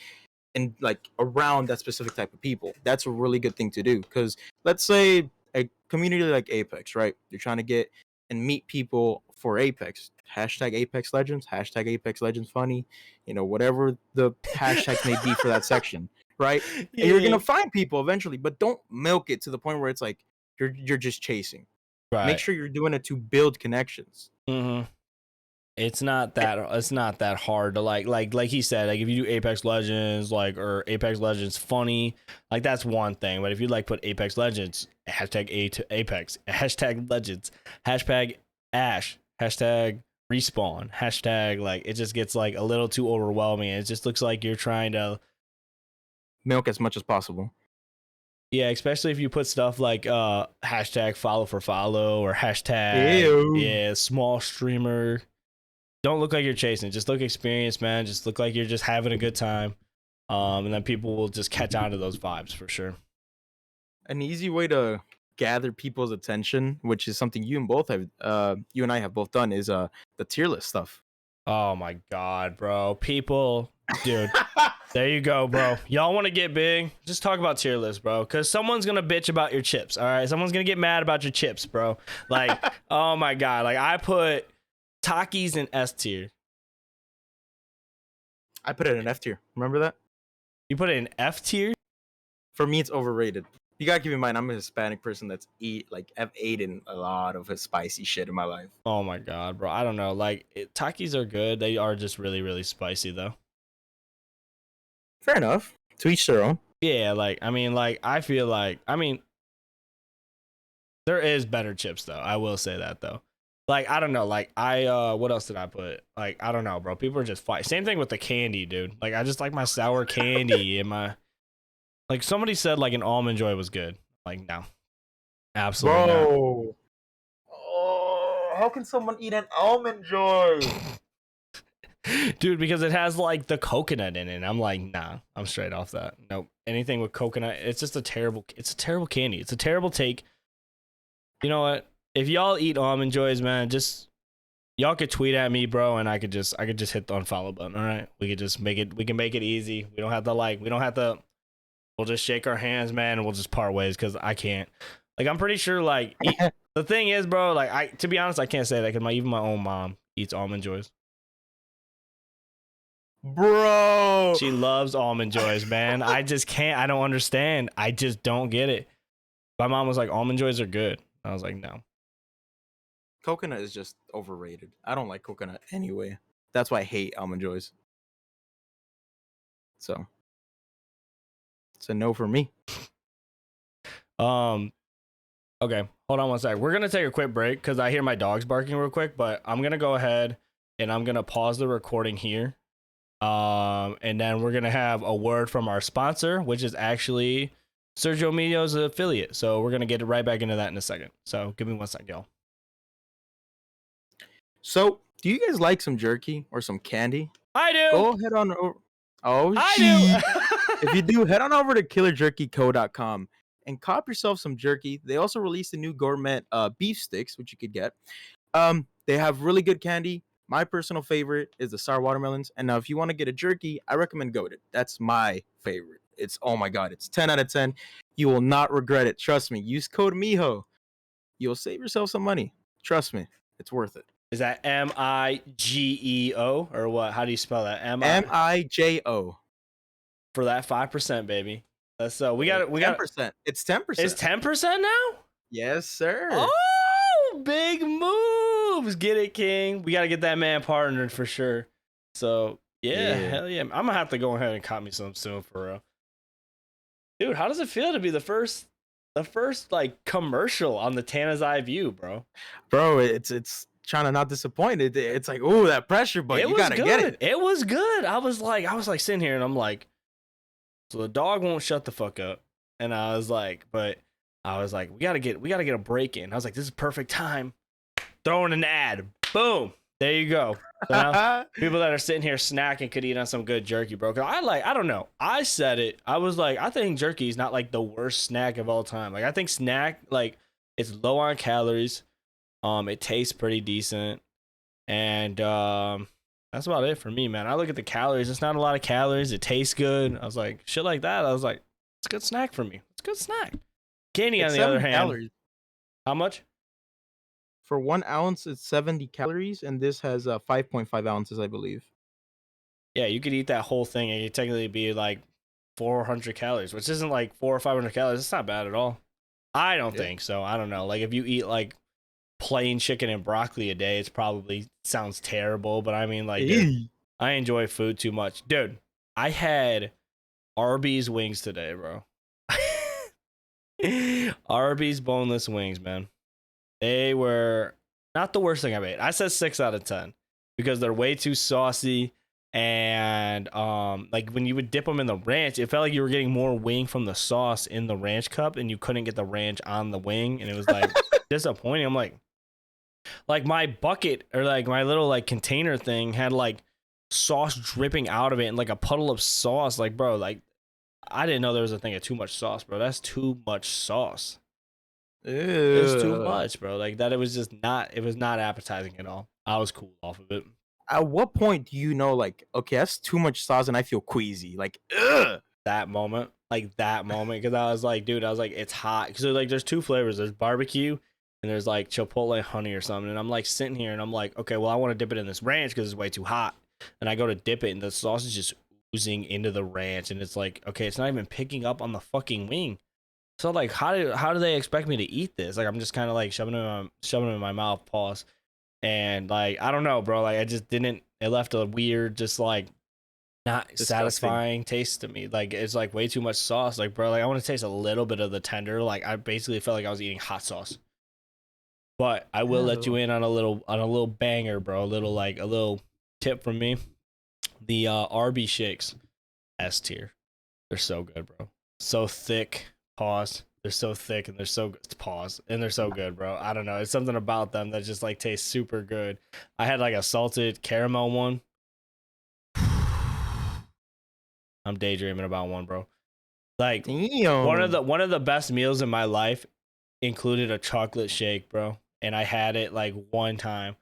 S1: in like around that specific type of people. That's a really good thing to do, because let's say a community like Apex, right? You're trying to get and meet people for Apex. Hashtag Apex Legends, hashtag Apex Legends funny, whatever the hashtags may be for that section, right?
S2: Yeah.
S1: And you're gonna find people eventually, but don't milk it to the point where it's like you're just chasing.
S2: Right.
S1: Make sure you're doing it to build connections.
S2: Mm-hmm. It's not that hard to like he said, like if you do Apex Legends, like, or Apex Legends funny, like that's one thing. But if you like put Apex Legends, hashtag Apex, hashtag Legends, hashtag Ash, hashtag respawn, hashtag, like, it just gets like a little too overwhelming. It just looks like you're trying to
S1: milk as much as possible.
S2: Yeah, especially if you put stuff like hashtag follow for follow, or hashtag small streamer. Don't look like you're chasing. Just look experienced, man. Just look like you're just having a good time. And then people will just catch on to those vibes for sure.
S1: An easy way to gather people's attention, which is something you and I have both done, is the tier list stuff.
S2: Oh my god, bro. People, dude. There you go, bro. Y'all want to get big? Just talk about tier lists, bro. Because someone's going to bitch about your chips, all right? Someone's going to get mad about your chips, bro. Like, oh, my God. Like, I put Takis in S tier.
S1: I put it in F tier. Remember that?
S2: You put it in F tier?
S1: For me, it's overrated. You gotta keep in mind, I'm a Hispanic person that's I've eaten a lot of his spicy shit in my life.
S2: Oh, my God, bro. I don't know. Like, Takis are good. They are just really, really spicy, though.
S1: Fair enough. To each their own.
S2: Yeah, like, I mean, like, I feel like, I mean, there is better chips, though. I will say that, though. Like, I don't know. Like, what else did I put? Like, I don't know, bro. People are just fighting. Same thing with the candy, dude. Like, I just like my sour candy and my, like, somebody said, like, an Almond Joy was good. Like, no. Absolutely not.
S1: Bro. Oh, how can someone eat an Almond Joy?
S2: Dude, because it has like the coconut in it. And I'm like, nah, I'm straight off that. Nope. Anything with coconut, it's just a terrible candy. It's a terrible take. You know what? If y'all eat Almond Joys, man, just y'all could tweet at me, bro, and I could just hit the unfollow button. All right. We can make it easy. We don't have to we'll just shake our hands, man, and we'll just part ways because I can't. Like, I'm pretty sure, like, the thing is, bro, like, to be honest, I can't say that because even my own mom eats Almond Joys.
S1: Bro,
S2: she loves Almond Joys, man. I just can't. I don't understand. I just don't get it. My mom was like, Almond Joys are good. I was like, no.
S1: Coconut is just overrated. I don't like coconut anyway. That's why I hate Almond Joys. So it's a no for me.
S2: Okay, hold on one sec. We're gonna take a quick break because I hear my dogs barking real quick, but I'm gonna go ahead and I'm gonna pause the recording here. And then we're gonna have a word from our sponsor, which is actually SergioMijo's affiliate. So we're gonna get right back into that in a second. So give me 1 second, y'all.
S1: So, do you guys like some jerky or some candy?
S2: I do.
S1: Go head on over. Oh,
S2: I
S1: do. If you do, head on over to killerjerkyco.com and cop yourself some jerky. They also released a new gourmet beef sticks, which you could get. They have really good candy. My personal favorite is the sour watermelons. And now, if you want to get a jerky, I recommend Goated. That's my favorite. It's, oh my God, it's 10 out of 10. You will not regret it. Trust me. Use code Mijo. You'll save yourself some money. Trust me. It's worth it.
S2: Is that MIGEO or what? How do you spell that?
S1: MIJO.
S2: For that 5%, baby. That's we got
S1: 10%. It's 10%.
S2: It's 10% now?
S1: Yes, sir.
S2: Oh, big moves. Get it, King. We got to get that man partnered for sure. So, yeah, hell yeah. I'm going to have to go ahead and cop me some soon for real. Dude, how does it feel to be the first like commercial on the Tana's Eye View, bro?
S1: Bro, it's trying to not disappoint. It's like, oh, that pressure, but you gotta get it.
S2: It was good. I was like sitting here and I'm like, so the dog won't shut the fuck up. And I was like, we gotta get a break in. I was like, this is perfect time. Throwing an ad. Boom. There you go. So now, people that are sitting here snacking could eat on some good jerky, bro. Cause I don't know. I said it. I was like, I think jerky is not like the worst snack of all time. Like, I think snack, like, it's low on calories. It tastes pretty decent. And that's about it for me, man. I look at the calories. It's not a lot of calories. It tastes good. I was like, shit like that. I was like, it's a good snack for me. It's a good snack. Candy, on the other hand. Calories. How much?
S1: For 1 ounce, it's 70 calories, and this has 5.5 ounces, I believe.
S2: Yeah, you could eat that whole thing, and it'd technically be like 400 calories, which isn't like 400 or 500 calories. It's not bad at all. I don't think so. I don't know. Like, if you eat like plain chicken and broccoli a day, it's probably sounds terrible. But I mean, like, dude, I enjoy food too much, dude. I had Arby's wings today, bro. Arby's boneless wings, man. They were not the worst thing I've ate. I said 6 out of 10 because they're way too saucy. And like when you would dip them in the ranch, it felt like you were getting more wing from the sauce in the ranch cup and you couldn't get the ranch on the wing. And it was like disappointing. I'm like my bucket or like my little like container thing had like sauce dripping out of it and like a puddle of sauce. Like, bro, like I didn't know there was a thing of too much sauce, bro. That's too much sauce. It was too much, bro. Like that, it was not appetizing at all. I was cool off of it.
S1: at what point do you know, like, okay, that's too much sauce and I feel queasy? Like, ugh.
S2: That moment, because I was like, dude, I was like, it's hot. Because like, there's two flavors. There's barbecue and there's like chipotle honey or something. And I'm like sitting here and I'm like, okay, well, I want to dip it in this ranch because it's way too hot. And I go to dip it and the sauce is just oozing into the ranch. And it's like, okay, it's not even picking up on the fucking wing. So like, how do they expect me to eat this? Like, I'm just kind of like shoving it in my mouth. Pause. And like, I don't know, bro. Like, I just didn't. It left a weird, just like not
S1: Disgusting.
S2: satisfying taste to me. Like, it's like way too much sauce. Like, bro, like I want to taste a little bit of the tender. Like, I basically felt like I was eating hot sauce. But I will let you in on a little banger, bro. A little tip from me. The Arby shakes, S tier. They're so good, bro. So thick. Pause. They're so thick and they're so good. Pause. And they're so good, bro. I don't know. It's something about them that just like tastes super good. I had like a salted caramel one. I'm daydreaming about one, bro. Like,
S1: Damn.
S2: one of the best meals in my life included a chocolate shake, bro. And I had it like one time.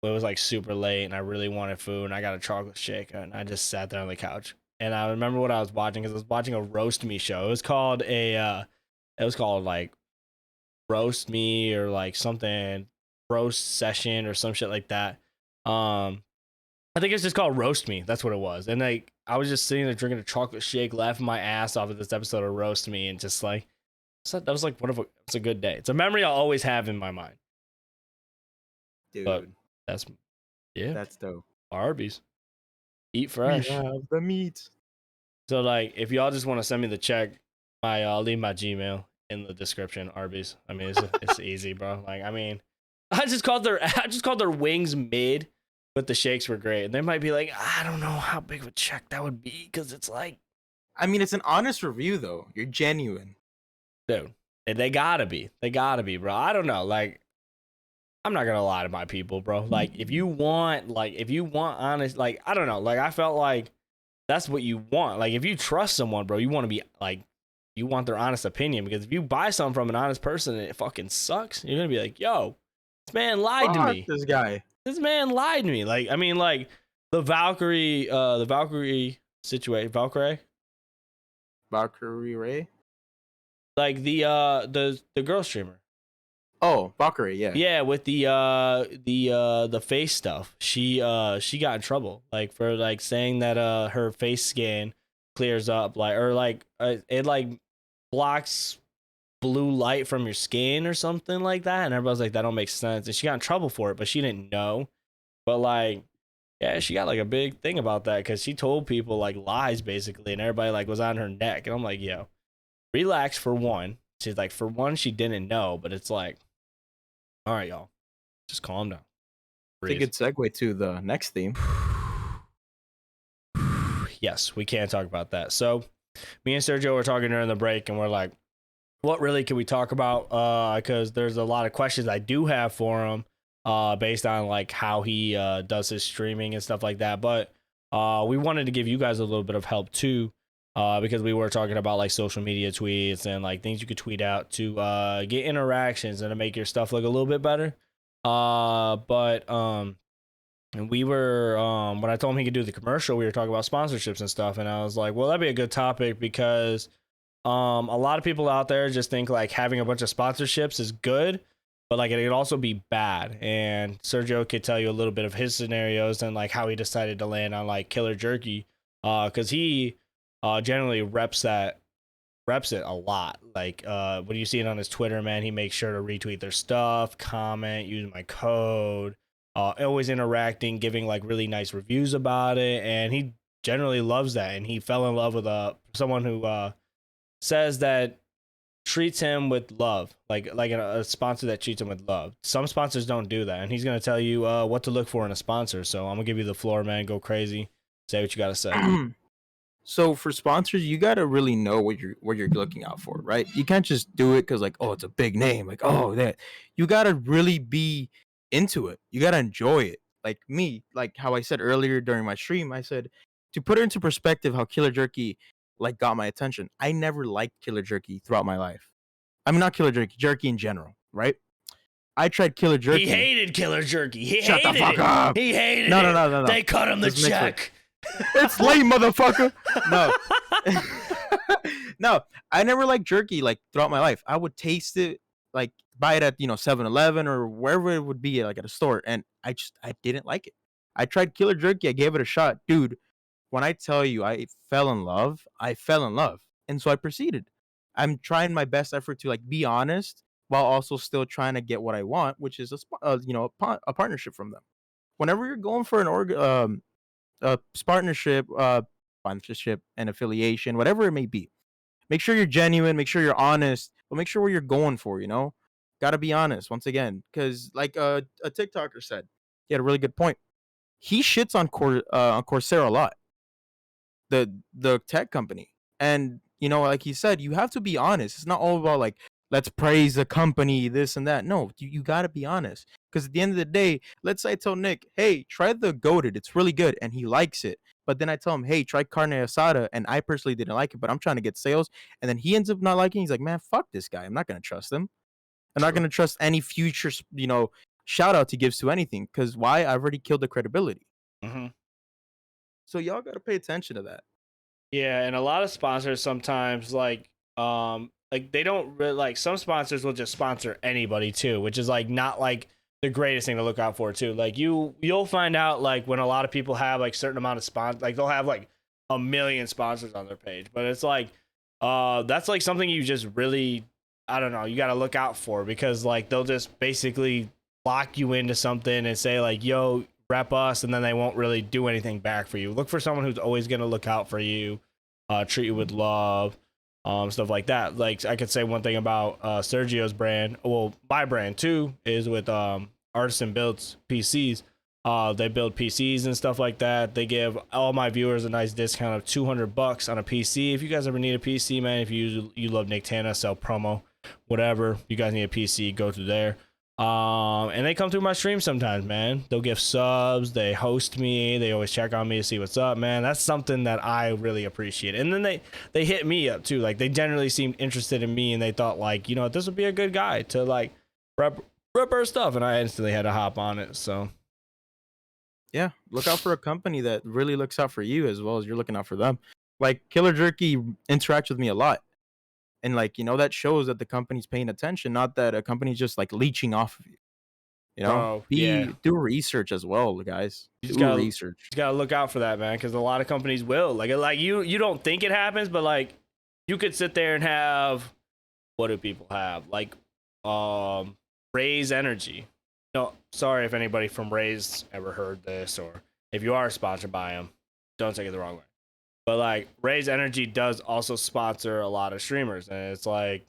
S2: It was like super late and I really wanted food and I got a chocolate shake and I just sat there on the couch. And I remember what I was watching because I was watching a roast me show. It was called like Roast Me or like something, roast session or some shit like that. I think it's just called Roast Me. That's what it was. And like I was just sitting there drinking a chocolate shake, laughing my ass off at this episode of Roast Me, and just like, so that was like it's a good day. It's a memory I'll always have in my mind.
S1: Dude,
S2: but that's
S1: dope.
S2: Arby's. Eat fresh.
S1: We have the meat.
S2: So like, if y'all just want to send me the check, I'll leave my Gmail in the description. Arby's. I mean, it's easy, bro. Like, I mean, I just called their wings mid, but the shakes were great. And they might be like, I don't know how big of a check that would be because it's like,
S1: I mean, it's an honest review though. You're genuine,
S2: dude. They gotta be, bro. I don't know, like. I'm not gonna lie to my people, bro. Like, if you want honest, like, I don't know, like, I felt like that's what you want. Like, if you trust someone, bro, you want to be like, you want their honest opinion, because if you buy something from an honest person and it fucking sucks, you're gonna be like, yo, this man lied to me. This man lied to me. Like, I mean, like the Valkyrie situation, Valkyrie
S1: Ray,
S2: like the girl streamer.
S1: Oh, Valkyrie, yeah.
S2: Yeah, with the face stuff. She got in trouble like for like saying that her face scan clears up it like blocks blue light from your skin or something like that, and everybody's like, that don't make sense. And she got in trouble for it, but she didn't know. But like, yeah, she got like a big thing about that because she told people like lies basically, and everybody like was on her neck. And I'm like, yo, relax. For one, she's like, for one, she didn't know, but it's like, all right, y'all, just calm down.
S1: It's a good segue to the next theme.
S2: Yes, we can talk about that. So me and Sergio were talking during the break, and we're like, what really can we talk about? Because there's a lot of questions I do have for him based on like how he does his streaming and stuff like that. But we wanted to give you guys a little bit of help too, because we were talking about like social media tweets and like things you could tweet out to get interactions and to make your stuff look a little bit better. And we were when I told him he could do the commercial, we were talking about sponsorships and stuff, and I was like, well, that'd be a good topic because a lot of people out there just think like having a bunch of sponsorships is good, but like it could also be bad. And Sergio could tell you a little bit of his scenarios and like how he decided to land on like Killer Jerky, because he generally reps it a lot. Like when you see it on his Twitter, man, he makes sure to retweet their stuff, comment, use my code, always interacting, giving like really nice reviews about it, and he generally loves that. And he fell in love with someone who says that treats him with love, like a sponsor that treats him with love. Some sponsors don't do that, and he's gonna tell you what to look for in a sponsor. So I'm gonna give you the floor, man. Go crazy, say what you gotta say.
S1: So for sponsors, you gotta really know what you're looking out for, right? You can't just do it because like, oh, it's a big name, like, oh, that. You gotta really be into it. You gotta enjoy it. Like me, like how I said earlier during my stream, I said to put it into perspective how Killer Jerky like got my attention. I never liked Killer Jerky throughout my life. I mean, not Killer Jerky, jerky in general, right? I tried killer jerky.
S2: He hated killer jerky. He
S1: Shut
S2: hated
S1: the fuck
S2: it.
S1: up.
S2: He hated
S1: No,
S2: it.
S1: no, no, no, no.
S2: They cut him the
S1: Just mix it.
S2: check.
S1: It's late, motherfucker. No. No, I never liked jerky like throughout my life. I would taste it, like buy it at 7-Eleven or wherever it would be, like at a store, and I didn't like it. I tried killer jerky. I gave it a shot, dude. When I tell you I fell in love, I fell in love, and so I proceeded. I'm trying my best effort to like be honest while also still trying to get what I want, which is a partnership from them. Whenever you're going for a partnership, sponsorship, and affiliation, whatever it may be, make sure you're genuine, make sure you're honest, but make sure what you're going for. Gotta be honest once again, because like a TikToker said, he had a really good point. He shits on Coursera a lot, the tech company, and like he said, you have to be honest. It's not all about like let's praise the company, this and that. No, you gotta be honest, because at the end of the day, let's say I tell Nick, hey, try the goated, it's really good, and he likes it. But then I tell him, hey, try carne asada, and I personally didn't like it, but I'm trying to get sales, and then he ends up not liking it. He's like, man, fuck this guy, I'm not gonna trust him. I'm not gonna trust any future shout out he gives to anything, because why? I've already killed the credibility.
S2: Mm-hmm.
S1: So y'all gotta pay attention to that.
S2: Yeah, and a lot of sponsors sometimes like they don't really, like, some sponsors will just sponsor anybody too, which is like not like the greatest thing to look out for too. Like you'll find out like when a lot of people have like certain amount of sponsors, like they'll have like 1 million sponsors on their page, but it's like that's like something you just really, I don't know, you got to look out for, because like they'll just basically lock you into something and say like, yo, rep us, and then they won't really do anything back for you. Look for someone who's always going to look out for you, treat you with love, stuff like that. Like I could say one thing about Sergio's brand, well, my brand too, is with Artisan Builds PCs. They build PCs and stuff like that. They give all my viewers a nice discount of $200 on a PC. If you guys ever need a PC, man, if you love Nicktana, sell promo, whatever, you guys need a PC, go through there. And they come through my stream sometimes, man. They'll give subs, they host me, they always check on me to see what's up, man. That's something that I really appreciate. And then they hit me up too. Like they generally seemed interested in me, and they thought like, this would be a good guy to like rep our stuff, and I instantly had to hop on it. So
S1: yeah, look out for a company that really looks out for you as well as you're looking out for them. Like Killer Jerky interacts with me a lot, and like that shows that the company's paying attention, not that a company's just like leeching off of you. Do research as well, guys. Do research.
S2: You gotta look out for that, man, because a lot of companies will like you don't think it happens, but like you could sit there and have, what do people have, like Raise Energy. No, sorry if anybody from Raise ever heard this, or if you are sponsored by them, don't take it the wrong way. But like Raise Energy does also sponsor a lot of streamers, and it's like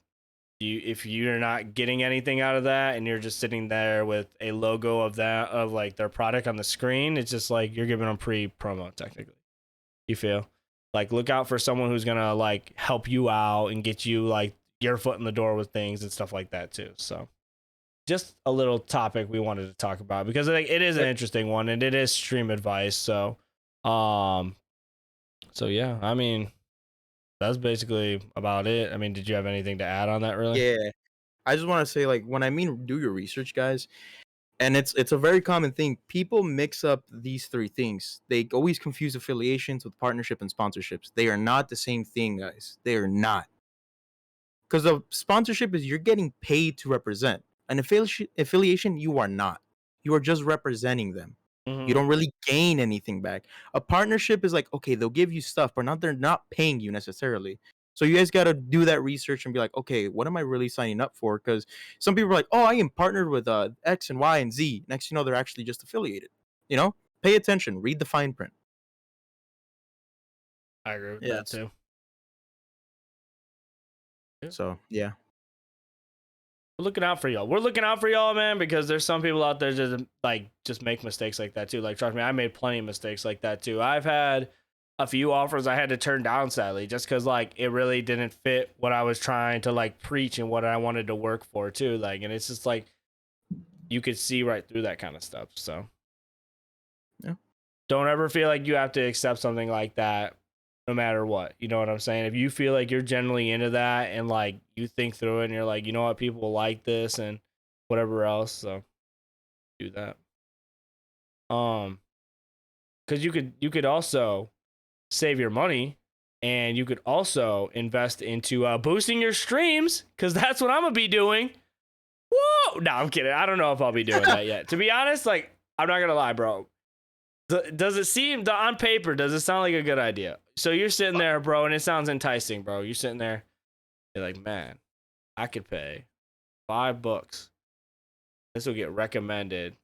S2: if you're not getting anything out of that, and you're just sitting there with a logo of like their product on the screen, it's just like you're giving them pre-promo technically. You feel like, look out for someone who's gonna like help you out and get you like your foot in the door with things and stuff like that too. So just a little topic we wanted to talk about, because like it is an interesting one, and it is stream advice. So yeah, I mean, that's basically about it. I mean, did you have anything to add on that, really?
S1: Yeah, I just want to say, like, when I mean do your research, guys, and it's a very common thing. People mix up these three things. They always confuse affiliations with partnership and sponsorships. They are not the same thing, guys. They are not. Because a sponsorship is you're getting paid to represent. An affiliation, you are not. You are just representing them. You don't really gain anything back. A partnership is like, okay, they'll give you stuff, but they're not paying you necessarily. So you guys got to do that research and be like, okay, what am I really signing up for? Because some people are like, oh, I am partnered with X and Y and Z. Next, they're actually just affiliated. Pay attention, read the fine print.
S2: I agree with that too.
S1: So yeah.
S2: We're looking out for y'all. We're looking out for y'all, man, because there's some people out there just make mistakes like that too. Like, trust me, I made plenty of mistakes like that too. I've had a few offers I had to turn down, sadly, just because like it really didn't fit what I was trying to like preach and what I wanted to work for too. Like, and it's just like you could see right through that kind of stuff. So
S1: yeah,
S2: don't ever feel like you have to accept something like that, no matter what. You know what I'm saying? If you feel like you're generally into that and like you think through it and you're like, you know what, people will like this, and whatever else. So do that. Because you could also save your money, and you could also invest into boosting your streams, because that's what I'm gonna be doing. Whoa! No, I'm kidding. I don't know if I'll be doing that yet. To be honest, like, I'm not gonna lie, bro. Does it seem, on paper, does it sound like a good idea? So you're sitting there, bro, and it sounds enticing, bro. You're sitting there, you're like, man, I could pay $5. This will get recommended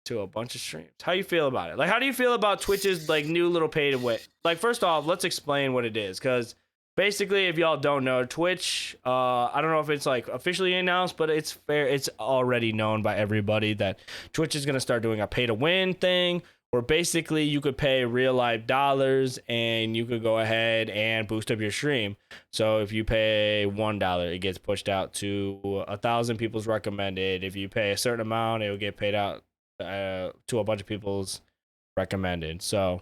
S2: to a bunch of streams. How you feel about it? Like, how do you feel about Twitch's like new little pay to win? Like, first off, let's explain what it is, because basically, if y'all don't know, Twitch, I don't know if it's like officially announced, but it's fair. It's already known by everybody that Twitch is gonna start doing a pay to win thing, where basically you could pay real life dollars and you could go ahead and boost up your stream. So if you pay $1, it gets pushed out to 1,000 people's recommended. If you pay a certain amount, it will get paid out to a bunch of people's recommended. So,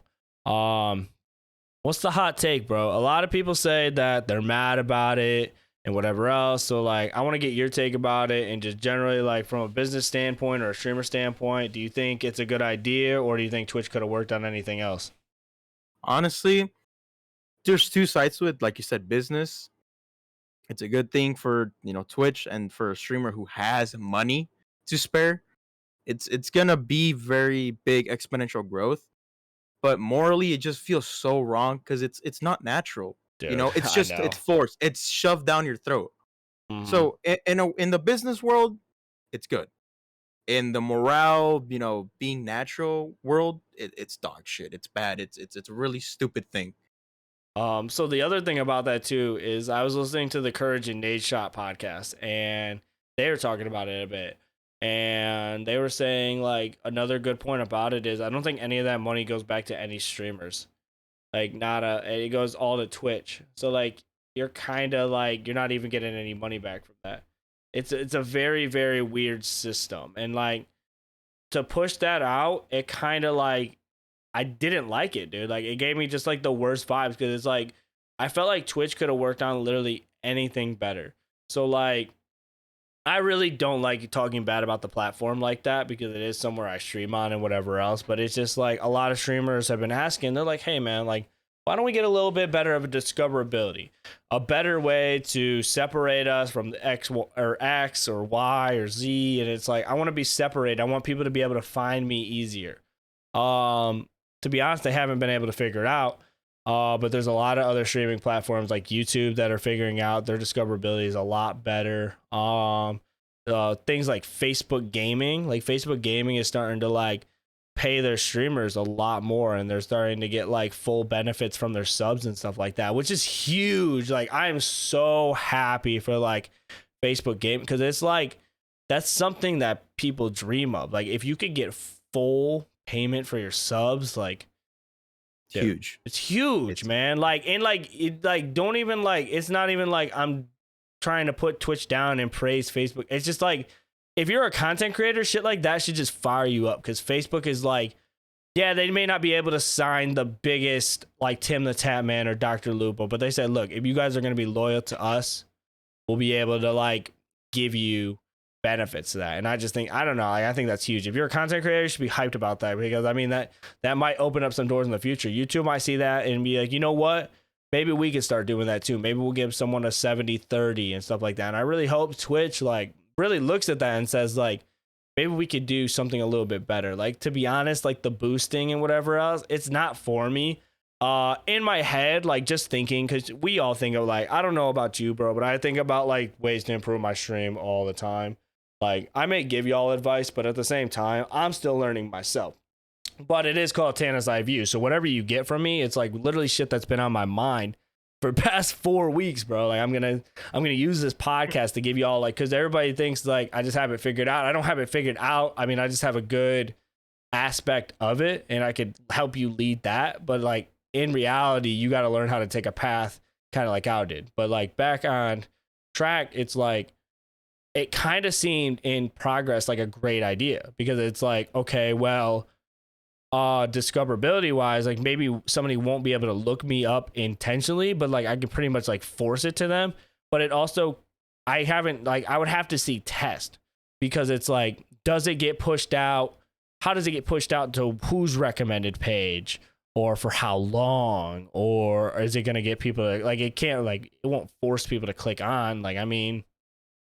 S2: what's the hot take, bro? A lot of people say that they're mad about it and whatever else. So, like, I want to get your take about it, and just generally, like, from a business standpoint or a streamer standpoint, do you think it's a good idea, or do you think Twitch could have worked on anything else?
S1: Honestly, there's two sides to it. Like you said, business. It's a good thing for, Twitch, and for a streamer who has money to spare. It's gonna be very big exponential growth. But morally, it just feels so wrong, because it's not natural.
S2: Dude,
S1: It's
S2: I
S1: just
S2: know.
S1: it's forced. It's shoved down your throat.
S2: Mhm.
S1: So in the business world, it's good. In the morale, being natural world, it's dog shit. It's bad. It's a really stupid thing.
S2: So the other thing about that too is I was listening to the Courage and Nade Shot podcast, and they were talking about it a bit. And they were saying, like, another good point about it is I don't think any of that money goes back to any streamers. Like, it goes all to Twitch. So, like, you're kind of like, you're not even getting any money back from that. It's a very, very weird system. And, like, to push that out, it kind of, like, I didn't like it, dude. Like, it gave me just, like, the worst vibes, because it's like, I felt like Twitch could have worked on literally anything better. So, like, I really don't like talking bad about the platform like that, because it is somewhere I stream on and whatever else. But it's just like, a lot of streamers have been asking, they're like, hey man, like, why don't we get a little bit better of a discoverability, a better way to separate us from the X or Y or Z? And it's like, I want to be separated. I want people to be able to find me easier. To be honest, they haven't been able to figure it out. But there's a lot of other streaming platforms like YouTube that are figuring out their discoverability is a lot better. Things like Facebook Gaming is starting to, like, pay their streamers a lot more, and they're starting to get, like, full benefits from their subs and stuff like that, which is huge. Like, I am so happy for, like, Facebook Gaming, because it's like, that's something that people dream of. Like, if you could get full payment for your subs, like,
S1: Huge.
S2: it's huge, man. Like, and like, don't even, like, it's not even like I'm trying to put Twitch down and praise Facebook. It's just like, if you're a content creator, shit like that should just fire you up, because Facebook is like, yeah, they may not be able to sign the biggest, like, Tim the Tap Man or Dr. Lupo, but they said, look, if you guys are going to be loyal to us, we'll be able to, like, give you benefits to that. And I just think, I don't know, like, I think that's huge. If you're a content creator, you should be hyped about that, because I mean, that might open up some doors in the future. YouTube might see that and be like, you know what, maybe we could start doing that too. Maybe we'll give someone a 70-30 and stuff like that. And I really hope Twitch, like, really looks at that and says, like, maybe we could do something a little bit better. Like, to be honest, like, the boosting and whatever else, it's not for me. In my head, like, just thinking, because we all think of, like, I don't know about you, bro, but I think about, like, ways to improve my stream all the time. Like, I may give y'all advice, but at the same time, I'm still learning myself. But it is called Tana's Eye View. So whatever you get from me, it's like literally shit that's been on my mind for past 4 weeks, bro. Like, I'm gonna use this podcast to give y'all, like, because everybody thinks, like, I just have it figured out. I don't have it figured out. I mean, I just have a good aspect of it, and I could help you lead that. But, like, in reality, you got to learn how to take a path, kind of like I did. But, like, back on track, it's like, it kind of seemed in progress like a great idea, because it's like, okay, well, discoverability wise, like, maybe somebody won't be able to look me up intentionally, but, like, I can pretty much, like, force it to them. But it also, I haven't, like, I would have to see test. because it's like, does it get pushed out? How does it get pushed out to whose recommended page, or for how long, or is it going to get people to, like, it can't, like, it won't force people to click on. Like, I mean,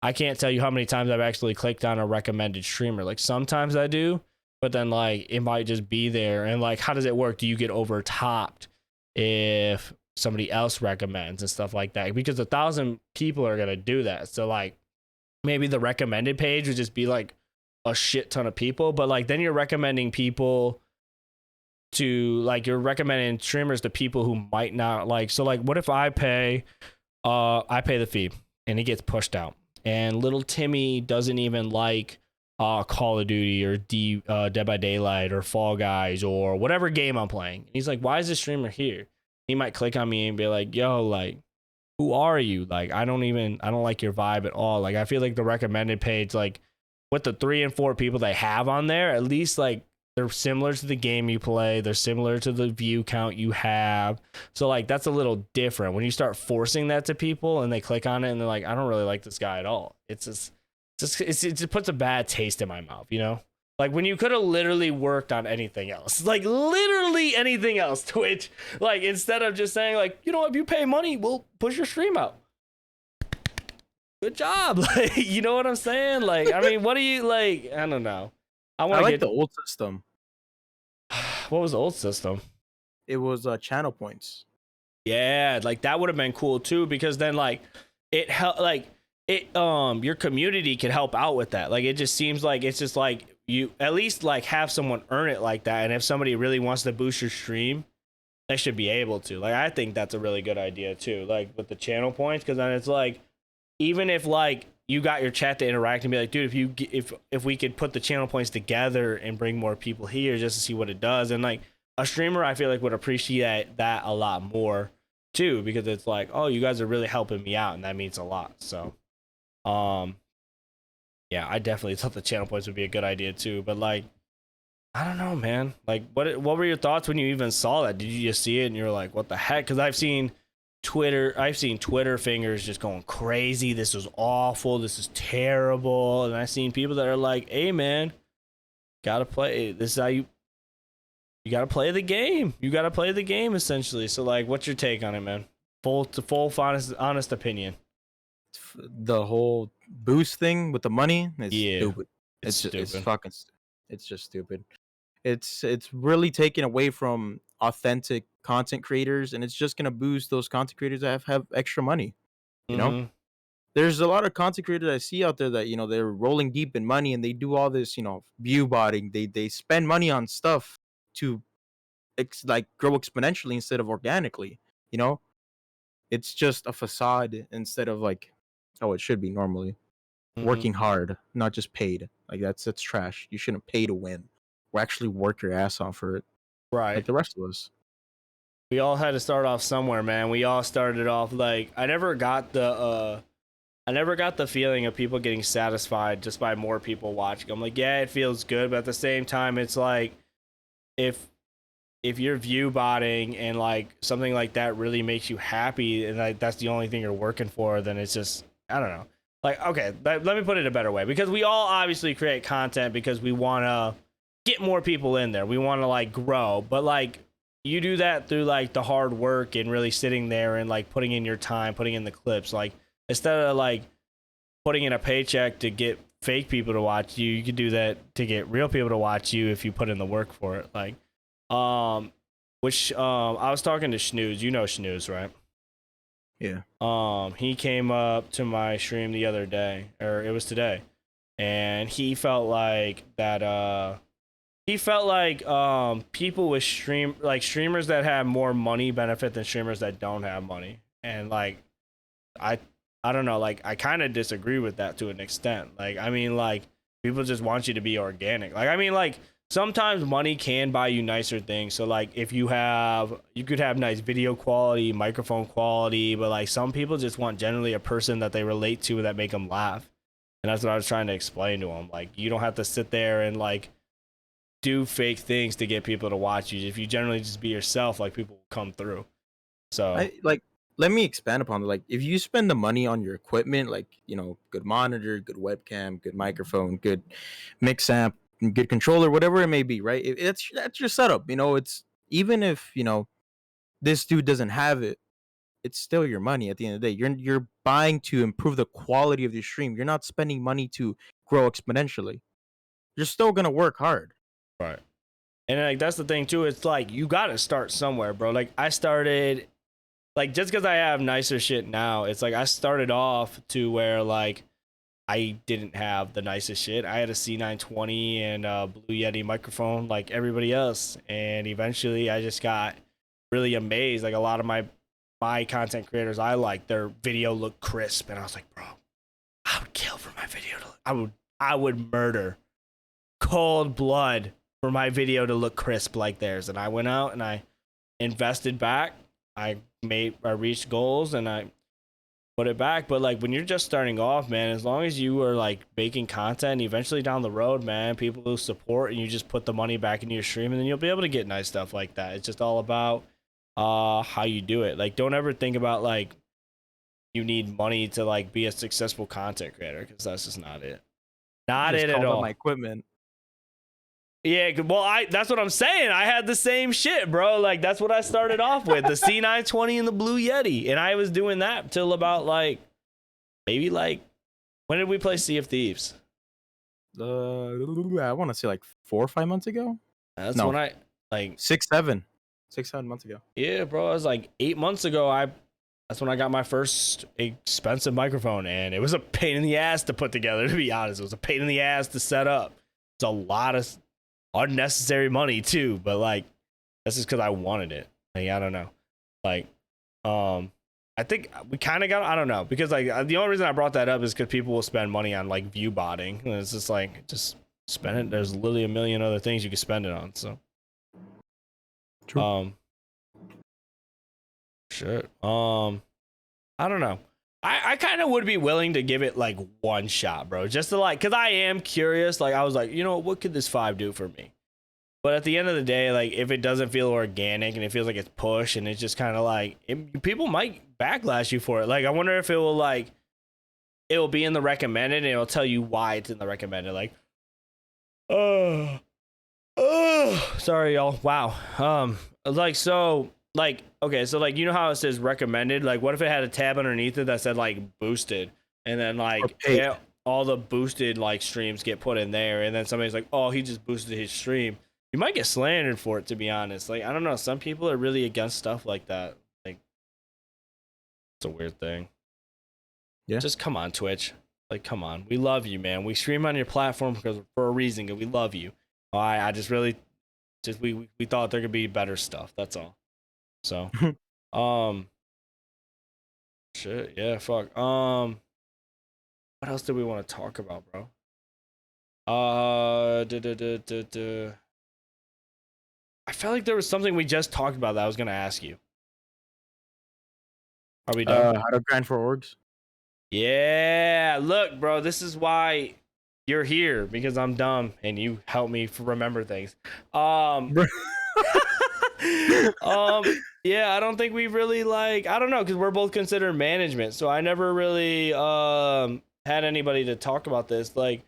S2: I can't tell you how many times I've actually clicked on a recommended streamer. Like, sometimes I do, but then like it might just be there. And like, how does it work? Do you get overtopped if somebody else recommends and stuff like that? Because 1,000 people are going to do that. So like, maybe the recommended page would just be like a shit ton of people, but like then you're recommending people to, like, you're recommending streamers to people who might not like. So like, what if I pay the fee and it gets pushed out, and little Timmy doesn't even like Call of Duty or Dead by Daylight or Fall Guys or whatever game I'm playing. And he's like, why is this streamer here? He might click on me and be like, yo, like, who are you? Like, I don't like your vibe at all. Like, I feel like the recommended page, like with the 3 and 4 people they have on there, at least like they're similar to the game you play. They're similar to the view count you have. So like, that's a little different when you start forcing that to people and they click on it and they're like, I don't really like this guy at all. It just puts a bad taste in my mouth, you know? Like, when you could have literally worked on anything else, like literally anything else, Twitch, like, instead of just saying like, you know, if you pay money, we'll push your stream out. Good job. Like, you know what I'm saying? Like, I mean, what do you like? I don't know.
S1: I like the old system.
S2: What was the old system?
S1: It was channel points.
S2: Yeah, like that would have been cool too, because then like it helped, like it your community could help out with that. Like, it just seems like it's just like you at least like have someone earn it like that, and if somebody really wants to boost your stream, they should be able to. Like, I think that's a really good idea too, like with the channel points, because then it's like, even if like you got your chat to interact and be like, dude, if we could put the channel points together and bring more people here just to see what it does, and like a streamer I feel like would appreciate that a lot more too, because it's like, oh, you guys are really helping me out, and that means a lot. So yeah, I definitely thought the channel points would be a good idea too, but like, I don't know, man. Like, what were your thoughts when you even saw that? Did you just see it and you're like, what the heck? Because I've seen Twitter fingers just going crazy. This is awful. This is terrible. And I've seen people that are like, hey man, gotta play. This is how you gotta play the game. You gotta play the game, essentially. So like, what's your take on it, man? Full honest opinion.
S1: The whole boost thing with the money is stupid.
S2: It's stupid.
S1: It's fucking it's just stupid. It's really taken away from authentic content creators, and it's just gonna boost those content creators that have extra money. You know, there's a lot of content creators I see out there that, you know, they're rolling deep in money and they do all this, you know, view botting. They spend money on stuff to like grow exponentially instead of organically. You know, it's just a facade instead of like how it should be normally. Working hard, not just paid. Like, that's trash. You shouldn't pay to win, or actually work your ass off for it,
S2: Right.
S1: like the rest of us.
S2: We all had to start off somewhere, man. We all started off like, I never got the feeling of people getting satisfied just by more people watching. I'm like, yeah, it feels good, but at the same time, it's like, if you're view botting and like something like that really makes you happy, and like that's the only thing you're working for, then it's just, I don't know. Like, okay, let me put it a better way, because we all obviously create content because we want to get more people in there. We want to like grow, but like, you do that through like the hard work and really sitting there and like putting in your time, putting in the clips. Like, instead of like putting in a paycheck to get fake people to watch you, you could do that to get real people to watch you if you put in the work for it. Like, I was talking to Snooze. You know Snooze, right?
S1: Yeah.
S2: He came up to my stream the other day, or it was today, and he felt like that people with streamers that have more money benefit than streamers that don't have money. And like, I don't know, like, I kind of disagree with that to an extent. Like, I mean, like, people just want you to be organic. Like, I mean, like, sometimes money can buy you nicer things. So like, if you could have nice video quality, microphone quality, but like, some people just want generally a person that they relate to that make them laugh. And that's what I was trying to explain to him. Like, you don't have to sit there and like do fake things to get people to watch you. If you generally just be yourself, like, people will come through. So
S1: let me expand upon it. Like, if you spend the money on your equipment, like, good monitor, good webcam, good microphone, good mix amp, good controller, whatever it may be, right? That's your setup. It's even if this dude doesn't have it, it's still your money at the end of the day. You're buying to improve the quality of your stream. You're not spending money to grow exponentially. You're still gonna work hard.
S2: Right. And like that's the thing too. It's like you gotta start somewhere, bro. Like I started, like just because I have nicer shit now, it's like I started off to where like I didn't have the nicest shit. I had a C920 and a Blue Yeti microphone like everybody else, and eventually I just got really amazed. Like a lot of my content creators I like, their video looked crisp, and I was like, bro, I would kill for my video to. I would murder cold blood for my video to look crisp like theirs. And I went out and I invested back. I reached goals and I put it back. But like when you're just starting off, man, as long as you are like making content, eventually down the road, man, people will support and you just put the money back into your stream, and then you'll be able to get nice stuff like that. It's just all about how you do it. Like don't ever think about like you need money to like be a successful content creator, because that's just not it. Not it at all.
S1: My equipment.
S2: Yeah, well, that's what I'm saying. I had the same shit, bro. Like, that's what I started off with, the C920 and the Blue Yeti. And I was doing that till about, like, maybe, like, when did we play Sea of Thieves?
S1: I want to say, like, 4 or 5 months ago?
S2: That's when I, like...
S1: 6-7 months ago.
S2: Yeah, bro. It was, like, 8 months ago. That's when I got my first expensive microphone. And it was a pain in the ass to put together, to be honest. It was a pain in the ass to set up. It's a lot of unnecessary money too, but like that's just because I wanted it. Like I don't know, like I think we kind of got, I don't know, because like the only reason I brought that up is because people will spend money on like view botting, and it's just like just spend it. There's literally a million other things you can spend it on. So
S1: true.
S2: Shit. I don't know. I kind of would be willing to give it like one shot, bro, just to like, because I am curious. Like I was like, what could this 5 do for me? But at the end of the day, like if it doesn't feel organic and it feels like it's push and it's just kind of like people might backlash you for it. Like I wonder if it will be in the recommended and it'll tell you why it's in the recommended. Like, sorry y'all. Wow. Like so. Like, okay, so like, how it says recommended? Like, what if it had a tab underneath it that said like boosted, and then like all the boosted like streams get put in there, and then somebody's like, oh, he just boosted his stream. You might get slandered for it, to be honest. Like, I don't know. Some people are really against stuff like that. Like, it's a weird thing. Yeah. Just come on, Twitch. Like, come on. We love you, man. We stream on your platform for a reason. We love you. I just really, we thought there could be better stuff. That's all. So, shit, yeah, fuck. What else do we want to talk about, bro? I felt like there was something we just talked about that I was gonna ask you. Are we done?
S1: How to grind for orgs?
S2: Yeah, look, bro, this is why you're here, because I'm dumb and you help me remember things. Yeah, I don't think we really like, I don't know, because we're both considered management, so I never really had anybody to talk about this. Like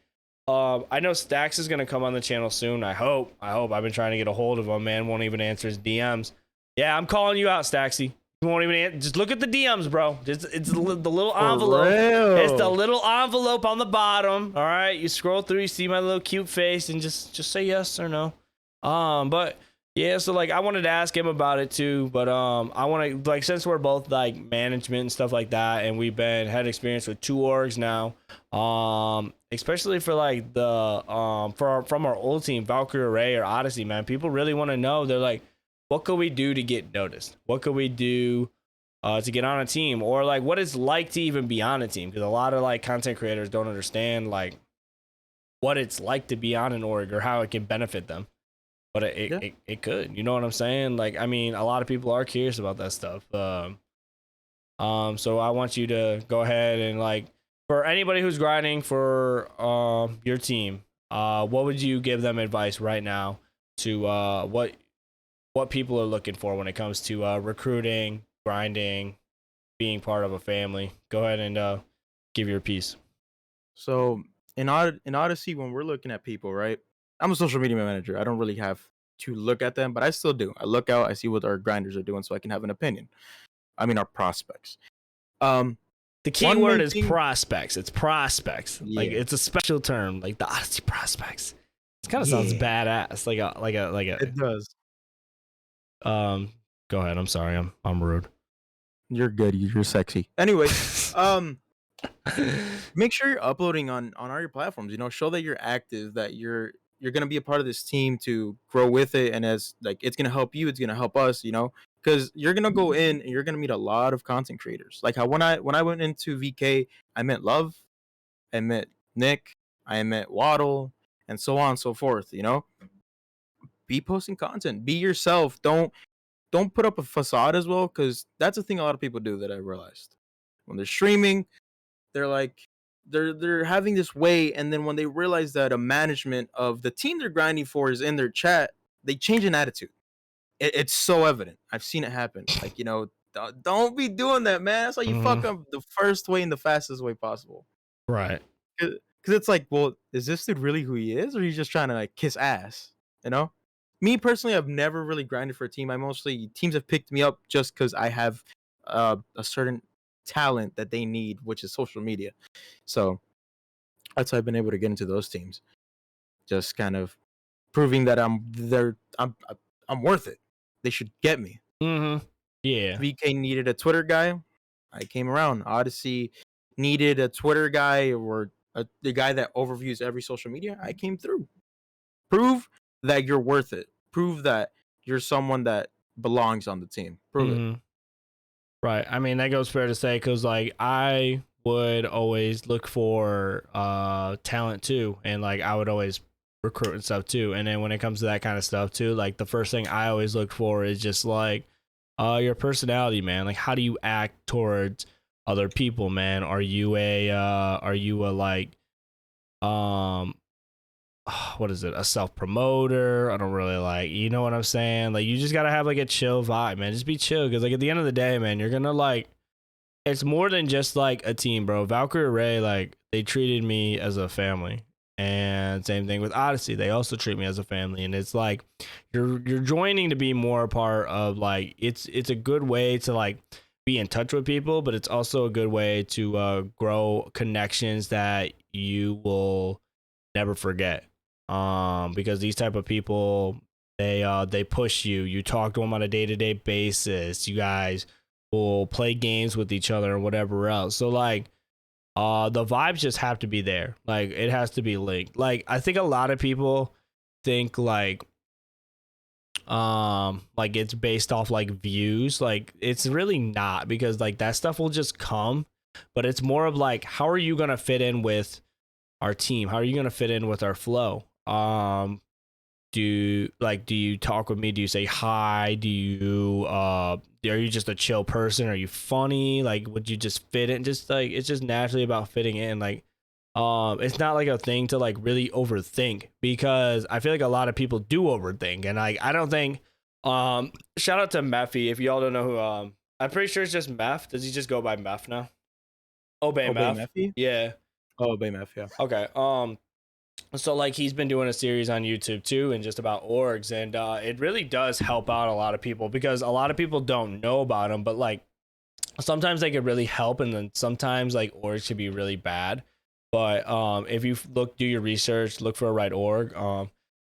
S2: I know Stax is gonna come on the channel soon. I hope. I've been trying to get a hold of him, man. Won't even answer his DMs. Yeah, I'm calling you out, Staxy. You won't even just look at the DMs, bro. It's the little envelope. It's the little envelope on the bottom. All right, you scroll through, you see my little cute face, and just say yes or no. But yeah, so like I wanted to ask him about it too, but I want to, like, since we're both like management and stuff like that, and we've had experience with 2 orgs now, especially for like the from our old team, Valkyrie Array or Odyssey, man, people really want to know. They're like, what could we do to get noticed? What could we do to get on a team, or like what it's like to even be on a team? Because a lot of like content creators don't understand like what it's like to be on an org or how it can benefit them. But it could, you know what I'm saying? Like, I mean, a lot of people are curious about that stuff. So I want you to go ahead and, like, for anybody who's grinding for your team, what would you give them advice right now to what people are looking for when it comes to recruiting, grinding, being part of a family. Go ahead and give your piece.
S1: So in Odyssey, when we're looking at people, right? I'm a social media manager. I don't really have to look at them, but I still do. I look out, I see what our grinders are doing, so I can have an opinion. I mean, our prospects. Um,
S2: The key
S1: one
S2: word
S1: main
S2: is
S1: thing,
S2: prospects. It's prospects. Like
S1: yeah,
S2: it's a special term, like the Odyssey prospects. It kind of sounds
S1: yeah,
S2: badass. Like
S1: it does.
S2: a go ahead. I'm sorry. I'm rude.
S1: You're good. You're sexy. Anyways, um, make sure you're uploading on all your platforms. You know, show that you're active, that you're gonna be a part of this team to grow with it, and as like it's gonna help you, it's gonna help us. You know, because you're gonna go in and you're gonna meet a lot of content creators. Like how when I went into VK, I met Love, I met Nick, I met Waddle, and so on and so forth. You know, be posting content, be yourself. Don't put up a facade as well, because that's a thing a lot of people do that I realized when they're streaming. They're like they're having this way, and then when they realize that a management of the team they're grinding for is in their chat, they change an attitude. It's so evident. I've seen it happen. Like, you know, don't be doing that, man. That's how you
S2: Hmm.
S1: fuck up the first way and the fastest way possible.
S2: Right.
S1: Because it's like, well, is this dude really who he is, or he's just trying to like kiss ass? You know, me personally, I've never really grinded for a team. I mostly teams have picked me up just because I have a certain talent that they need, which is social media. So that's how I've been able to get into those teams. Just kind of proving that I'm worth it. They should get me.
S2: Mm-hmm. Yeah.
S1: VK needed a Twitter guy. I came around. Odyssey needed a Twitter guy, or the guy that overviews every social media. I came through. Prove that you're worth it. Prove that you're someone that belongs on the team. Prove it.
S2: Mm-hmm. Right. I mean, that goes fair to say because like I would always look for talent too, and like I would always recruit and stuff too. And then when it comes to that kind of stuff too, like the first thing I always look for is just like your personality, man. Like how do you act towards other people, man? Are you a like um what is it, a self promoter? I don't really like, you know what I'm saying? Like you just gotta have like a chill vibe, man. Just be chill, because like at the end of the day, man, you're gonna like, it's more than just like a team, bro. Valkyrie Ray, like they treated me as a family, and same thing with Odyssey. They also treat me as a family, and it's like you're joining to be more a part of like it's a good way to like be in touch with people, but it's also a good way to grow connections that you will never forget, because these type of people, they push you. You talk to them on a day-to-day basis. You guys will play games with each other and whatever else. So like the vibes just have to be there. Like it has to be linked. Like I think a lot of people think like it's based off like views. Like it's really not, because like that stuff will just come, but it's more of like, how are you going to fit in with our team? How are you going to fit in with our flow? Do you talk with me? Do you say hi? Do you are you just a chill person? Are you funny? Like would you just fit in? Just like it's just naturally about fitting in. Like it's not like a thing to like really overthink, because I feel like a lot of people do overthink, and like I don't think shout out to Mephi. If y'all don't know who I'm pretty sure it's just Meph. Does he just go by Meph now? Obey
S1: Obey
S2: Meph.
S1: Mephi?
S2: Yeah.
S1: Oh, Obey Mephi, yeah.
S2: Okay. So like he's been doing a series on YouTube too, and just about orgs, and it really does help out a lot of people, because a lot of people don't know about them, but like sometimes they could really help, and then sometimes like orgs could be really bad. But if you do your research, look for a right org,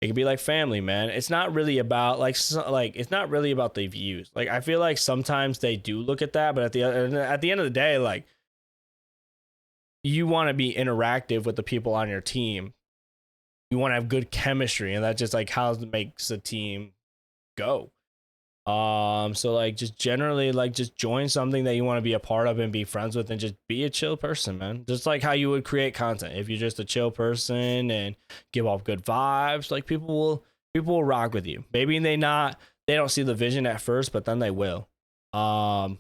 S2: it could be like family, man. It's not really about like it's not really about the views. Like I feel like sometimes they do look at that, but at the end of the day, like you want to be interactive with the people on your team. You want to have good chemistry, and that's just like how it makes a team go. So like just generally like just join something that you want to be a part of and be friends with, and just be a chill person, man. Just like how you would create content. If you're just a chill person and give off good vibes, like people will rock with you. Maybe they don't see the vision at first, but then they will. Um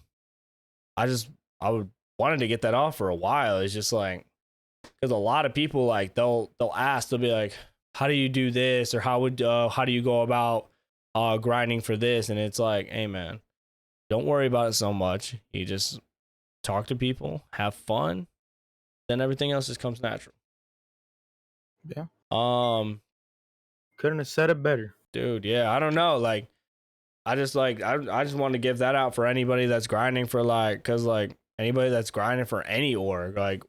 S2: I would wanted to get that off for a while. It's just like, because a lot of people like they'll ask, they'll be like, how do you do this, or how do you go about grinding for this? And it's like, hey man, don't worry about it so much. You just talk to people, have fun, then everything else just comes natural.
S1: Yeah.
S2: Um,
S1: Couldn't have said it better.
S2: dude, yeah, I don't know. Like, I just want to give that out for anybody that's grinding for like, cause like anybody that's grinding for any org, like,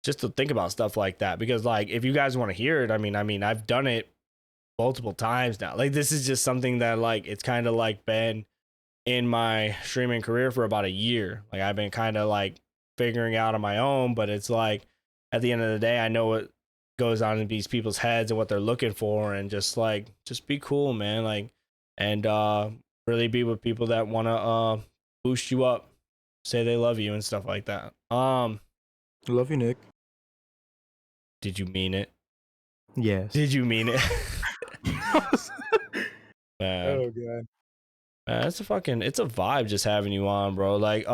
S2: just to think about stuff like that. Because like, if you guys want to hear it, I mean, I've done it multiple times now. Like, this is just something that like, it's kind of like been in my streaming career for about a year. Like, I've been kind of like figuring out on my own, but it's like at the end of the day, I know what goes on in these people's heads and what they're looking for, and just be cool, man. Like, and really be with people that want to boost you up, say they love you and stuff like that.
S1: Love you, Nick.
S2: Did you mean it?
S1: Yes.
S2: Did you mean it? Man,
S1: Oh god.
S2: man, it's a vibe just having you on, bro. Like,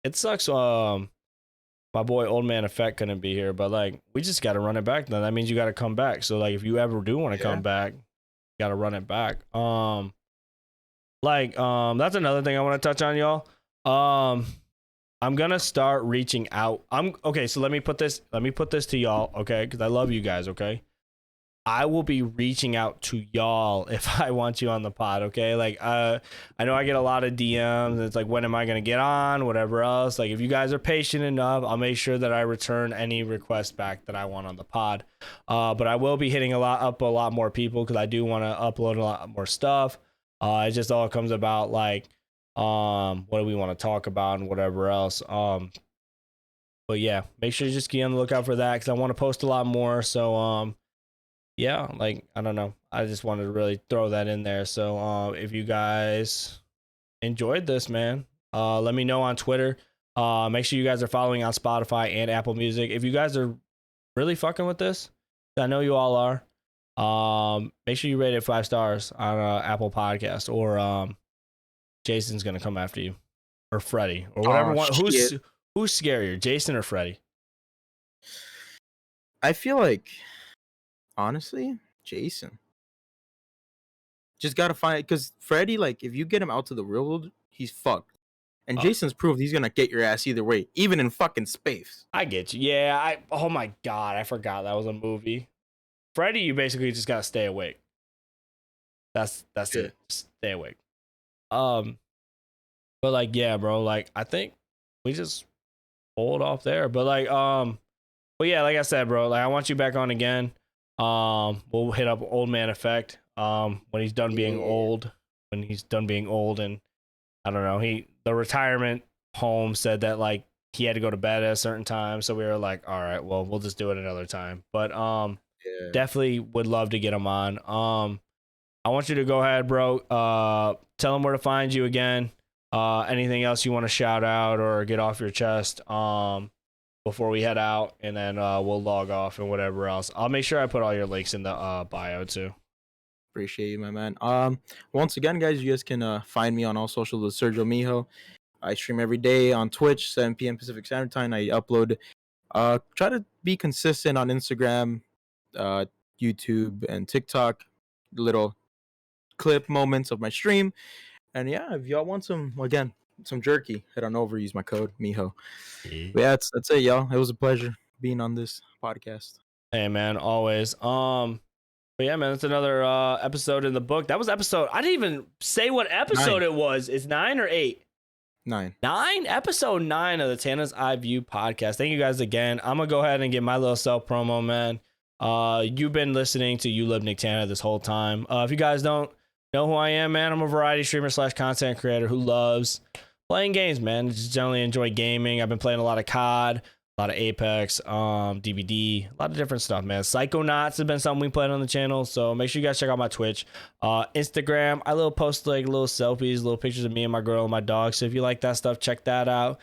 S2: it sucks. My boy Old Man Effect couldn't be here, but like, we just got to run it back. Then that means you got to come back. So like, if you ever do want to come back, you got to run it back. That's another thing I want to touch on, y'all. I'm gonna start reaching out. Okay, so let me put this to y'all, okay? Because I love you guys, okay? I will be reaching out to y'all if I want you on the pod, okay? Like, I know I get a lot of DMs. It's like, when am I gonna get on? Whatever else. Like, if you guys are patient enough, I'll make sure that I return any requests back that I want on the pod. But I will be hitting a lot more people, because I do want to upload a lot more stuff. It just all comes about like, what do we want to talk about and whatever else. But yeah, make sure you just keep on the lookout for that, because I want to post a lot more. So yeah, like, I don't know, I just wanted to really throw that in there. So if you guys enjoyed this, man, let me know on Twitter. Make sure you guys are following on Spotify and Apple Music. If you guys are really fucking with this, I know you all are, make sure you rate it 5 stars on Apple Podcast, or Jason's gonna come after you, or Freddy, or whatever one. Who's scarier, Jason or Freddy?
S1: I feel like, honestly, Jason. Just gotta find, because Freddy, like, if you get him out to the real world, he's fucked. And Jason's proved he's gonna get your ass either way, even in fucking space.
S2: I get you. Yeah, oh my god, I forgot that was a movie. Freddy, you basically just gotta stay awake. That's it. Just stay awake. But like, yeah, bro, like, I think we just hold off there. But like, but yeah, like I said, bro, like, I want you back on again. We'll hit up Old Man Effect when he's done being old. When he's done being old, and I don't know, the retirement home said that like he had to go to bed at a certain time, so we were like, all right, well, we'll just do it another time. But definitely would love to get him on. I want you to go ahead, bro. Tell him where to find you again. Anything else you want to shout out or get off your chest before we head out, and then we'll log off and whatever else. I'll make sure I put all your links in the bio too.
S1: Appreciate you, my man. Once again, guys, you guys can find me on all socials with SergioMijo. I stream every day on Twitch, 7 p.m. Pacific Standard Time. I upload, try to be consistent on Instagram, YouTube, and TikTok. Little clip moments of my stream. And yeah, if y'all want some jerky, head on over, use my code Mijo. But yeah, that's it, y'all. It was a pleasure being on this podcast.
S2: Hey man, always. But yeah, man, it's another episode in the book. That was episode, I didn't even say what episode
S1: 9.
S2: it was. It's 9 or 8?
S1: 9.
S2: Episode 9 of the Tana's Eye View podcast. Thank you guys again. I'm gonna go ahead and get my little self promo, man. You've been listening to YouLoveNicktana this whole time. If you guys don't know who I am, man, I'm a variety streamer / content creator who loves playing games, man. Just generally enjoy gaming. I've been playing a lot of COD, a lot of Apex, DVD, a lot of different stuff, man. Psychonauts has been something we played on the channel, so make sure you guys check out my Twitch. Instagram, I post like little selfies, little pictures of me and my girl and my dog, so if you like that stuff, check that out.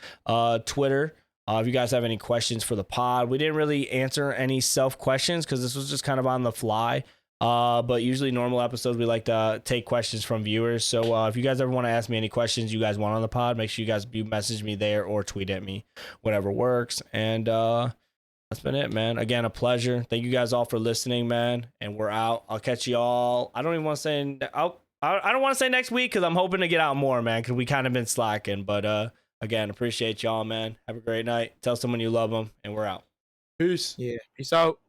S2: Twitter, if you guys have any questions for the pod, we didn't really answer any self questions because this was just kind of on the fly. But usually normal episodes, we like to take questions from viewers. So if you guys ever want to ask me any questions you guys want on the pod, make sure you guys message me there or tweet at me, whatever works. And that's been it, man. Again, a pleasure. Thank you guys all for listening, man. And we're out. I'll catch you all. I don't even want to say, I don't want to say next week because I'm hoping to get out more, man, because we kind of been slacking. But Again, appreciate y'all, man. Have a great night. Tell someone you love them, and we're out. Peace.
S1: Yeah. Peace out.